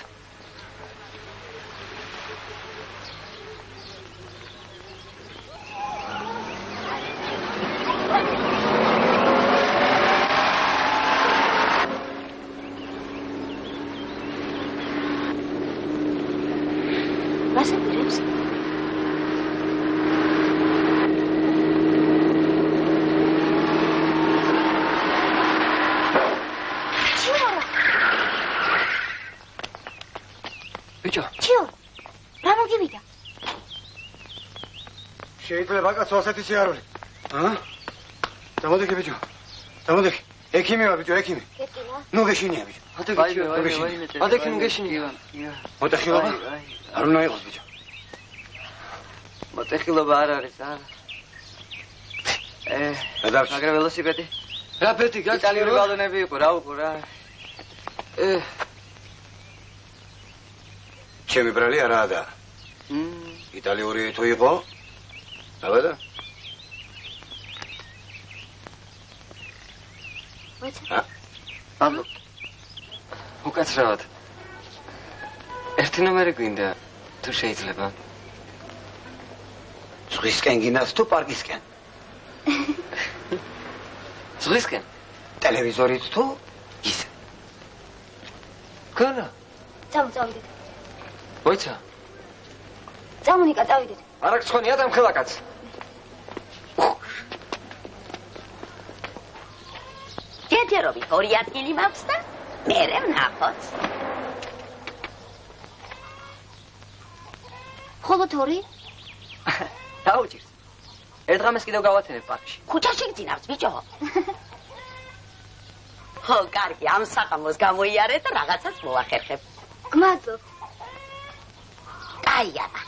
რასაკვირებს? ბიჭო, რა მოგივიდა? შეიძლება კაცო ასეთი სიარული. დამოდექი ბიჭო. დამოდექი. ექიმი ვარ ბიჭო, ექიმი. ეკიმა? ნუ გეშინია ბიჭო. ადექი ნუ გეშინია. მოტეხილობა? არ უნდა იყოს ბიჭო. მოტეხილობა არ არის, არა. მაგრამ ველოსიპედი? რა ბეთი გაჩვენე? იტალიური ბალონები იყო, რა უყო რა. ჩემი ბრალი არაა და. იტალიური თუ იყო? აბა. მოიცა? აბა. უკაცრავად. ერთი ნომერი გვინდა, თუ შეიძლება. ზღვისკენ გინდას თუ პარკისკენ? ზღვისკენ? ტელევიზორით თუ ის? განა? წავიდეთ. მოიცა? წამონიკა, წავიდეთ. არა გცხონია და მხელაკაც. ჯერჯერობით 2 ადგილი მაქვს და მერე ვნახოთ. ხოლო 2? დაუჭირს. ერთ ღამეს კიდევ გავათენებ პარკში. ქუჩაში გძინავს ბიჭო. ხო, კარგი, ამ საყამოს გამოიარე და რაღაცას მოვახერხებ. გმადლობ. კაი აბა.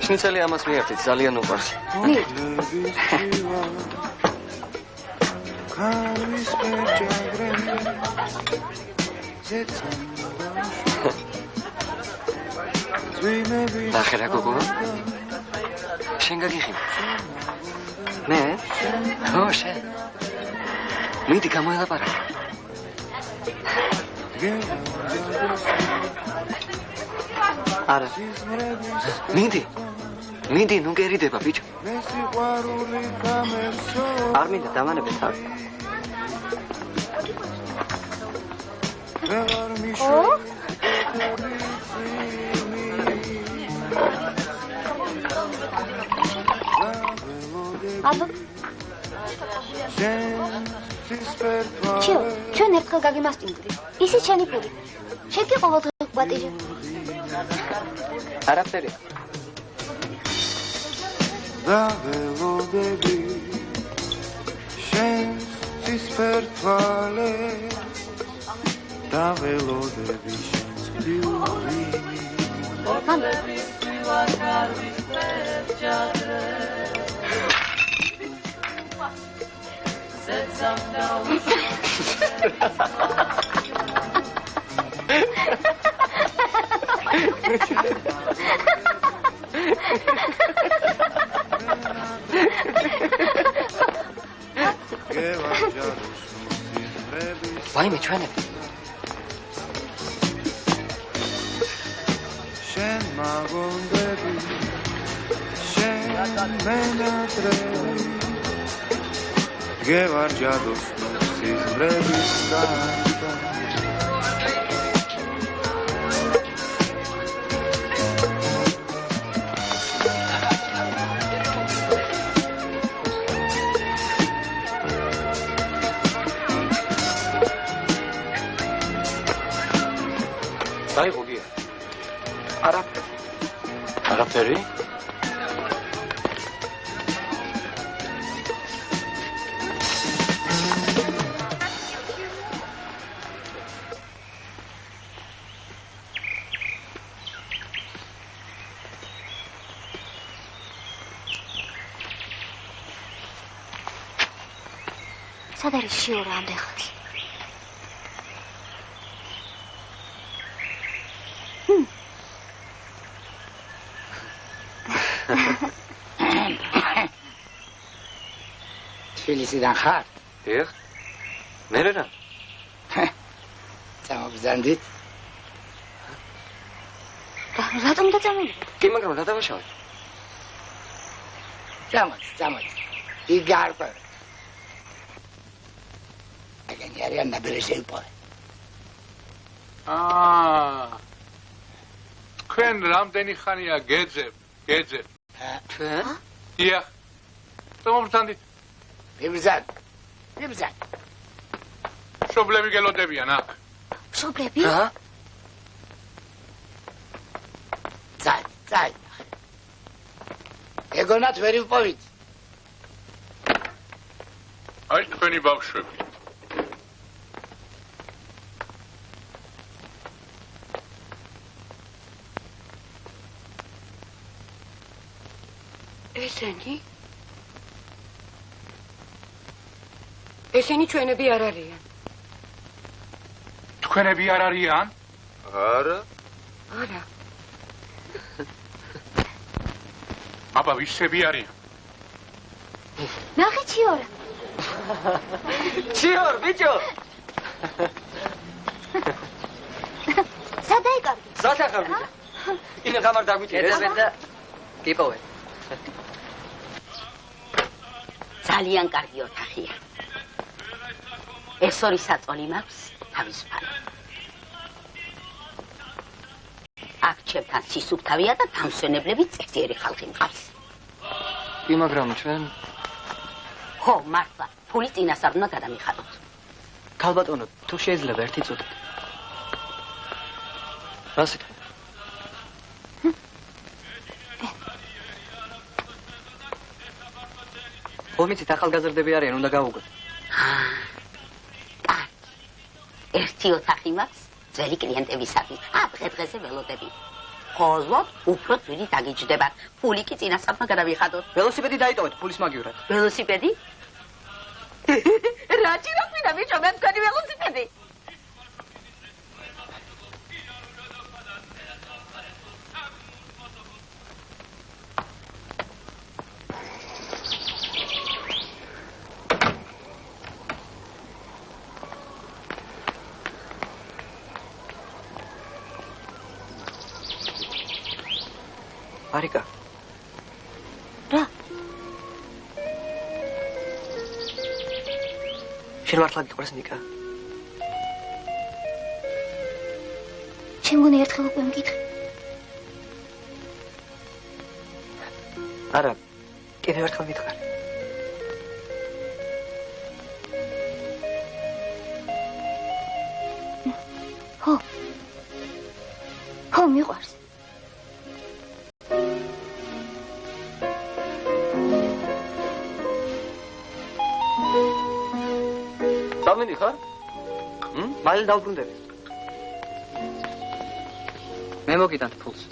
შნიცელი ამას მიერთით, ძალიან უყვარს. ნახე რა გოგო. შენ გაგიხილ. მე? ხო, შენ. მიდი გამოელაპარაკე. არა. მიდი, ნუ გერიდება, ბიჭო. არ მინდა დამანებე თავი. ო? აბა. ჩიო, ჩვენ ერთხელ გაგიმასტინგვრით. ისიც შენი ფული. შენ კი ყოველდღე გვატიჟე. არაფერი. დაველოდები შენ ცისფერთვალე დაველოდები შენ ცდიური ვაიმე ჩვენები. შენ მაგონდები შენ მენატრები გევარჯადოს სიზმრების გარდა დაიღო გია. არაფერი? სად არის შიორა ამდენხანს? თბილისიდან ხარ? ეხ? მერე რა? წამოგზანდით? რატომ დაწამოდი? კი, მაგრამ რა დავაშავე? წამოდი. იქ გარკვევ. ეგენი არიან ნაბერეჟი პოე. თქვენ რამდენი ხანია გეძებ? თქვენ? დიახ. მომბრძანდით. მიბრძან. მშობლები გელოდებიან აქ. მშობლები? რა? წაი. ეგონათ ვერ ვიპოვით. აი თქვენი ბავშვები. ესენი ჩვენები არ არიან. თქვენები არ არიან? არა. აბა ვისები არიან? ნახე ჩიორა. ჩიორ, ბიჭო. სად დაიკარგი? სათახარ ბიჭო. ინა გამარ დაგვიჭირე. ეძებენ და გიპოვე. ძალიან კარგი ოთახია. ეს ორი საწოლი მაქვს თავისუფალი. აქ ჩემთან სისუფთავია და დამსვენებლები წესიერი ხალხი მყავს. კი, მაგრამ ჩვენ ხო, მართლა. ფული წინასწარ გადამიხადოთ. ქალბატონო, თუ შეიძლება ერთი წუთი. რა სიტყვა? ხომიცით ახალგაზრდები არიან, უნდა გავუგოთ. ერთი ოთახი მაქვს ძველი კლიენტებისათვის. დღე-დღეზე ველოდები. ხოლოდ უფრო ძველი დაგიჯდებათ. ფული კი წინასწარ გადავიხადოთ. ველოსიპედი დაიტოვეთ ფულის მაგივრად. ველოსიპედი? რა ჭიროთვინა ბიჭო, მე მქონი ველოსიპედი. არიკა. რა? შენ მართლა გიყვარს ნიკა? შენ მგონი ერთხელ უკვე მკითხე? არა, კიდევ ერთხელ მითხარ. ხო, მიყვარს. სამინდი ხარ? მალე დავბრუნდები. მე მოგიტანთ ფულს.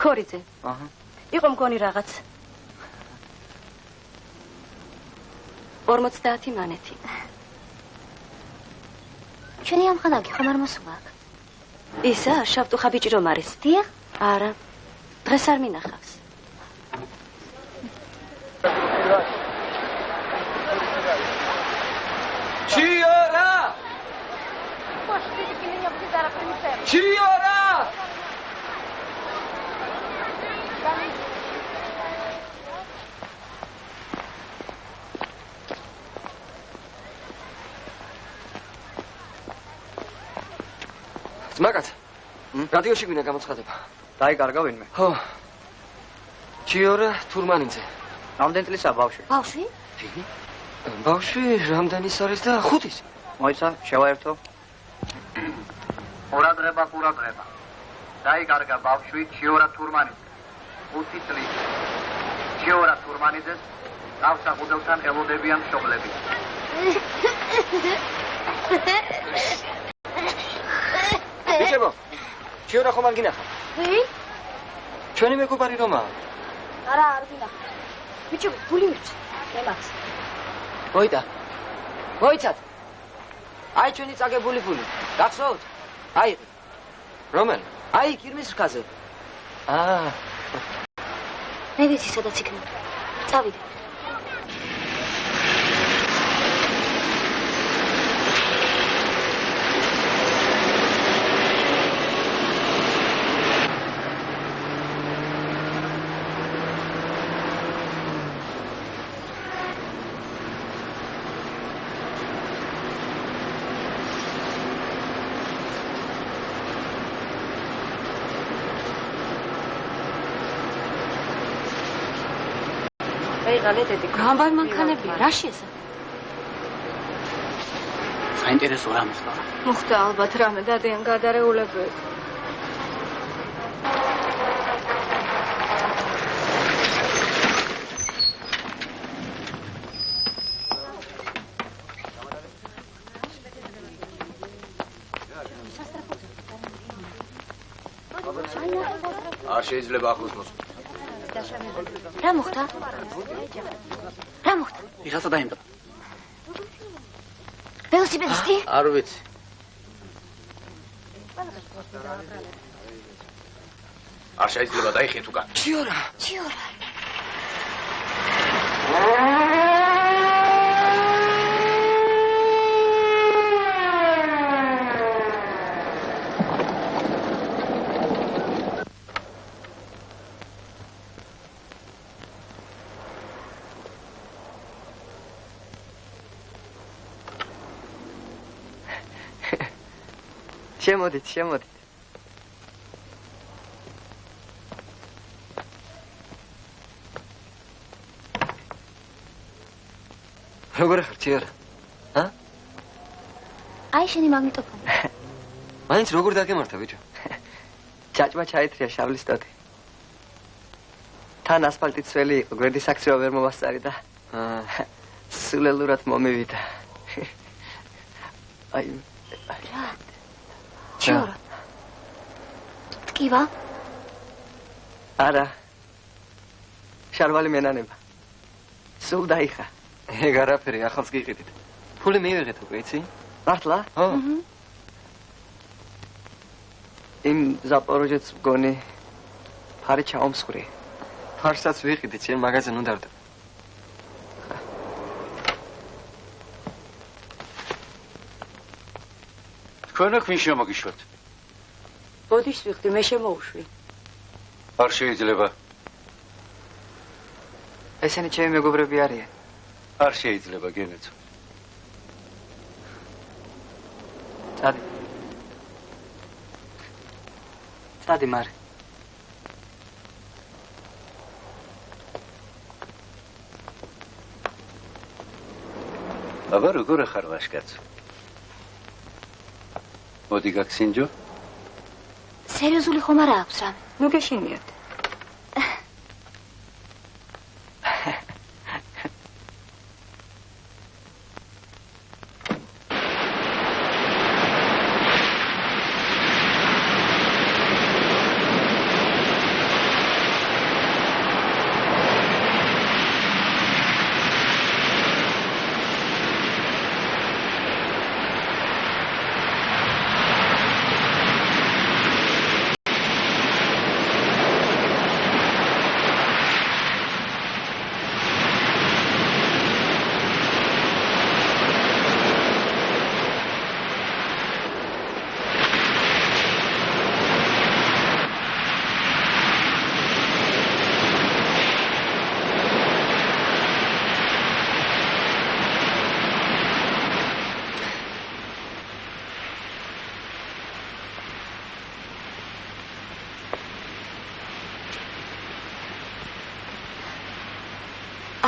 ქორიძე. აჰა. იყო მგონი რაღაც. 50 მანეთი. ჩვენი ამხანაგი ხომ არ მოსულა აქ? ისა, შავტუხა ბიჭი რომ არის? დიახ? არა. დღეს არ მინახავს. ჩიორა! ჩიორა! მაგათ რადიოში გვინდა გამოცხადება. დაიკარგა ვინმე? ხო. ჩიორა თურმანიძე. რამდენი წლისაა ბავშვი? ბავშვი? ბავშვი რამდენის არის და 5-ის. მოიცა, შევაერთო. ყურადღება. დაიკარგა ბავშვი ჩიორა თურმანიძე. 5 წლის. ჩიორა თურმანიძეს ნავსაყუდელთან ელოდებიან მშობლები. ბიჭებო, ჩიორა ხომ არ გინახავ? ვი? ჩვენი მეგობარი რომაა? არა, არ გინახავ. ბიჭო, ფული მიწ. მე მაქვს. მოიცათ. აი ჩვენი წაგებული ფული. გახსოვთ? აი. რომელი? აი კირმის რქაზე. მე ვიცი სადაც იქნება. წავიდე. გამბარ მანქანებია, რა შეესა? საინტერესო რამის ხარ? მოხდა ალბათ რამე დადიან გადარეულებები. არ შეიძლება ახლოს მოსვლა. რა მოხდა? ვიღაცა დაიმტა. ველოსიპედისტი? არ ვიცი. არ შეიძლება დაიხიეთ უკან. ჩიორა. შემოდით, შემოდით. როგორ ხარ, ჭიარა? აი შენი მაგნიტოფონი. მაინც როგორ დაგემართა, ბიჭო? ჭაჭმა ჩაითრია შავლის ტოტი. თან ასფალტი ცველი იყო, გვერდის აქცია ვერ მომასწარი და სულელურად მომივიდა. აი რა? ჭიარა. ტკივა? არა. შარვალი მენანება. სულ დაიხა. ეგ არაფერი, ახალს გიყიდით. ფული მივიღეთ უკვე, იცი? მართლა? ხო. იმ ზაპოროჟეც მგონი ფარი ჩაომსხვრე. ფარსაც ვიყიდით, შენ მაღაზიაზე უნდარდა. თქვენ აქ ვინ შემოგიშვათ? ბოდიშს ვიხდი, მე შემოუშვი. არ შეიძლება. ესენი ჩემი მეგობრები არიან. არ შეიძლება, გენეცო. წადი. წადი, მარი. აბა როგორ ხარ ვაშკაცო? მოდი გაგსინჯო? სერიოზული ხომ არა აქვს რამე? ნუ გეშინიათ.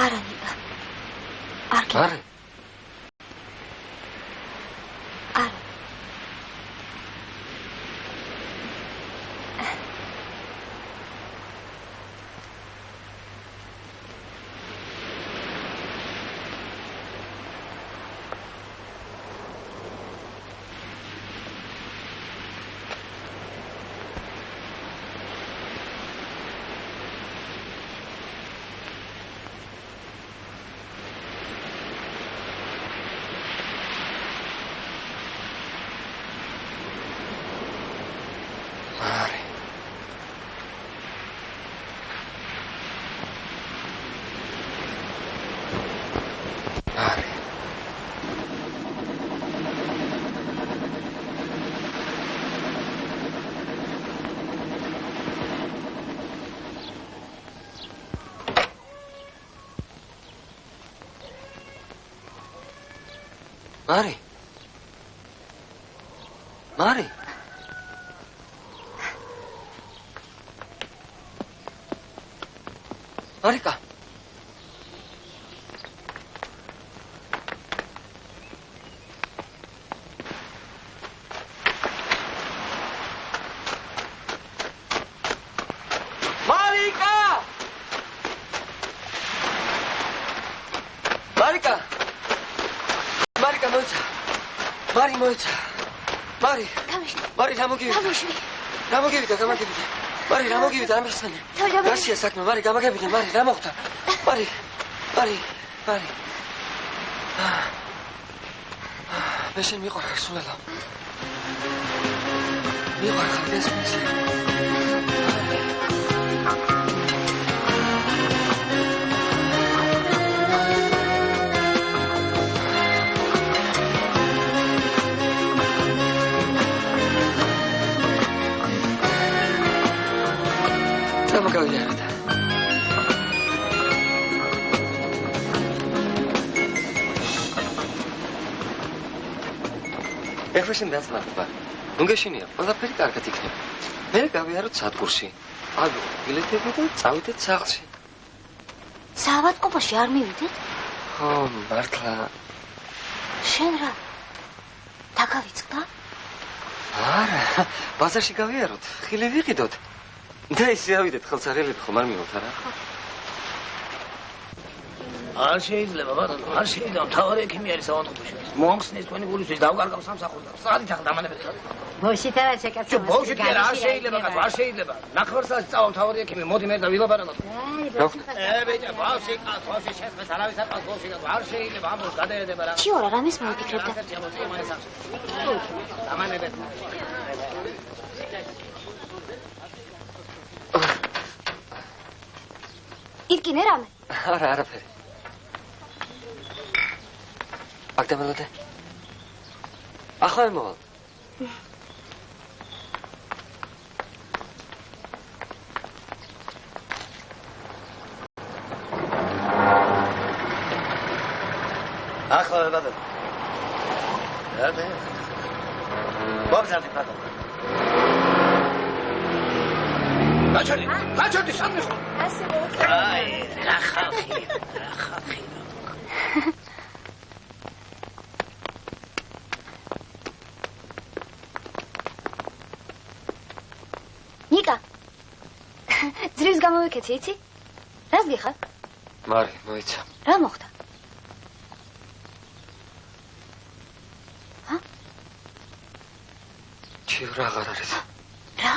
არა ნიკა. არ კი. არა. არა. Mari. Mari. Marika. Marika! Marika! Marika, moica. Mari, moica. Mari. Mari, გამოგივიდა. გამოგივიდა. Mari, გამოგივიდა, ამიხსენე. გასია საქმე, Mari, გამოგივიდა, Mari, რა მოხდა? Mari. მე შენ მიყვარხარ სულელა. მიყვარხარ გესმის. გამოგავიარეთ. ეხლა შენ დაწნახება. ნუ გეშინია, ყველაფერი კარგად იქნება. მე გავიაროთ სადგურში. აგო, ბილეთები და წავიდეთ სახლში. საავადმყოფოში არ მივიდეთ? ხო, მართლა. შენ რა? დაგავიწყდა? არა, ბაზარში გავიაროთ, ხილი ვიყიდოთ. და ისე ავიდეთ ხელსაღელები ხომ არ მივოთ არა? არ შეიძლება ბატონო, არ შეიძლება. მთავარი ექიმი არის საავადმყოფოში. მოახსნეს თქვენი გულისთვის დავკარგავ სამსახურს. საათით ახლა დამანებეთ ხარ. ბოშით არა შეკაცო. ბოშით არ შეიძლება, კაცო, არ შეიძლება. ნახევარსაათი წავა მთავარი ექიმი, მოდი მე და ვილაპარაკოთ. ბიჭა, ბავშვი, ბავშვი შეხვეს, არავის არ ყავს ბავშვი, არ შეიძლება ამბობს გადაედება რა. ჩიორა, რამეს მოვიფიქრებდა? დამანებეთ. ირკინე რამე? არა, არაფერი. აქ დამელოდე. ახლა მოვალ. ახლა ბატონო. რა? ბაბზარდი ბატონო. გაჩერდი სამი ხო? ასე აი, რა ხალხი. ნიკა. ძრებს გამოვიქეცი, იცი? რას გიხარ? მარი, მოიცა. რა მოხდა? ჩივრა აღარ არის. რა?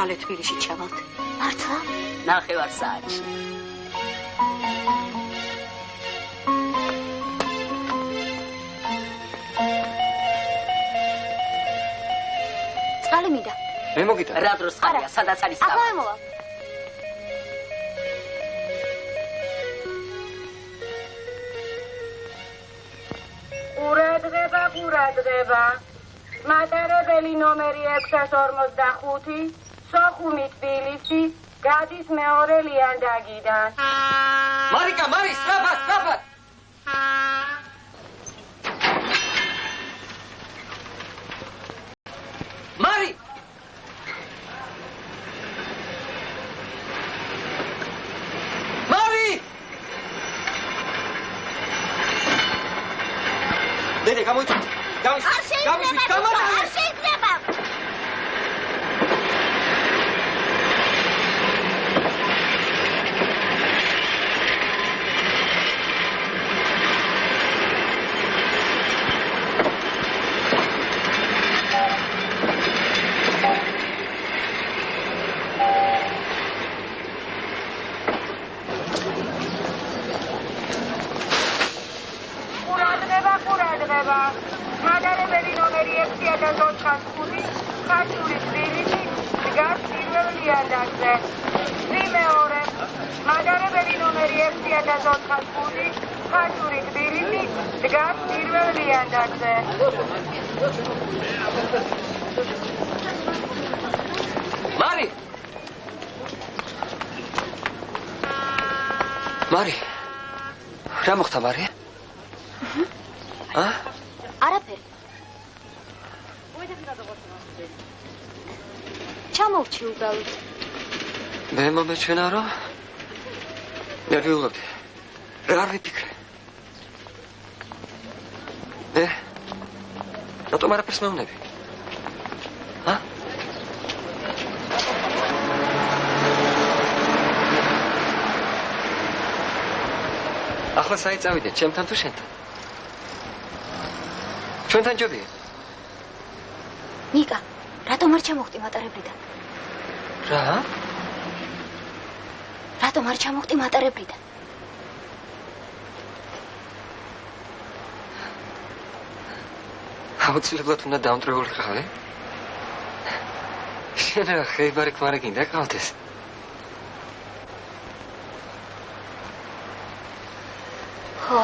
მალე თბილისში ჩავალთ. მართლა? ნახევარ საათში. წყალი მინდა. მე მოგიტან. რა დროს ხარია, სადაც არის ახლა მოვა. ყურადღება. მატარებელი ნომერი 645, სოხუმი თბილისი, გადის მეორე ლიანდაგიდან. მარიკა, მარი, სწრაფად. მარი! მარი! დედე, გამოიწვით. არ შეიძლება. ყურადღება. მატარებელი ნომერი 645, ხაჭური თბილისი, დგას პირველ ლიანდაგზე. მეორე. მატარებელი ნომერი 645, ხაჭური თბილისი, დგას პირველ ლიანდაგზე. მარი! მარი! რა მოხდა მარი? არაფერი. ჩამოვჩი უბრალოდ. მე მომეჩვენა რომ ნერვიულობდი. რა ვიფიქრე? რატომ არაფერს მეუბნები? ახლა საით წავიდეთ, ჩემთან თუ შენთან? ჩვენთან ჯობია? ნიკა, რატომ არ ჩამოვხდი მატარებლიდან? რა? რატომ არ ჩამოვხდი მატარებლიდან? აუცილებლად უნდა დაუნტრეულიყავი? შენ რა ხეიბარი ქმარი გინდა ყავდეს? ხო.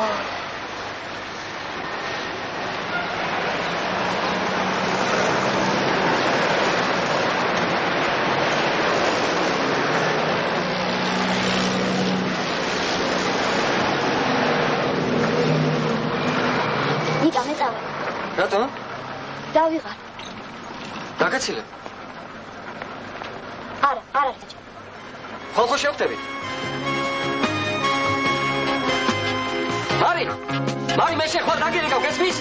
ნიკა, მე წავედი. რატომ? დავიღარ. დაგაცილე. არა, არ არის. ხოლმე შევხვდებით. მარი! მარი, მე შეხვალ დაგირეკავ, გესმის?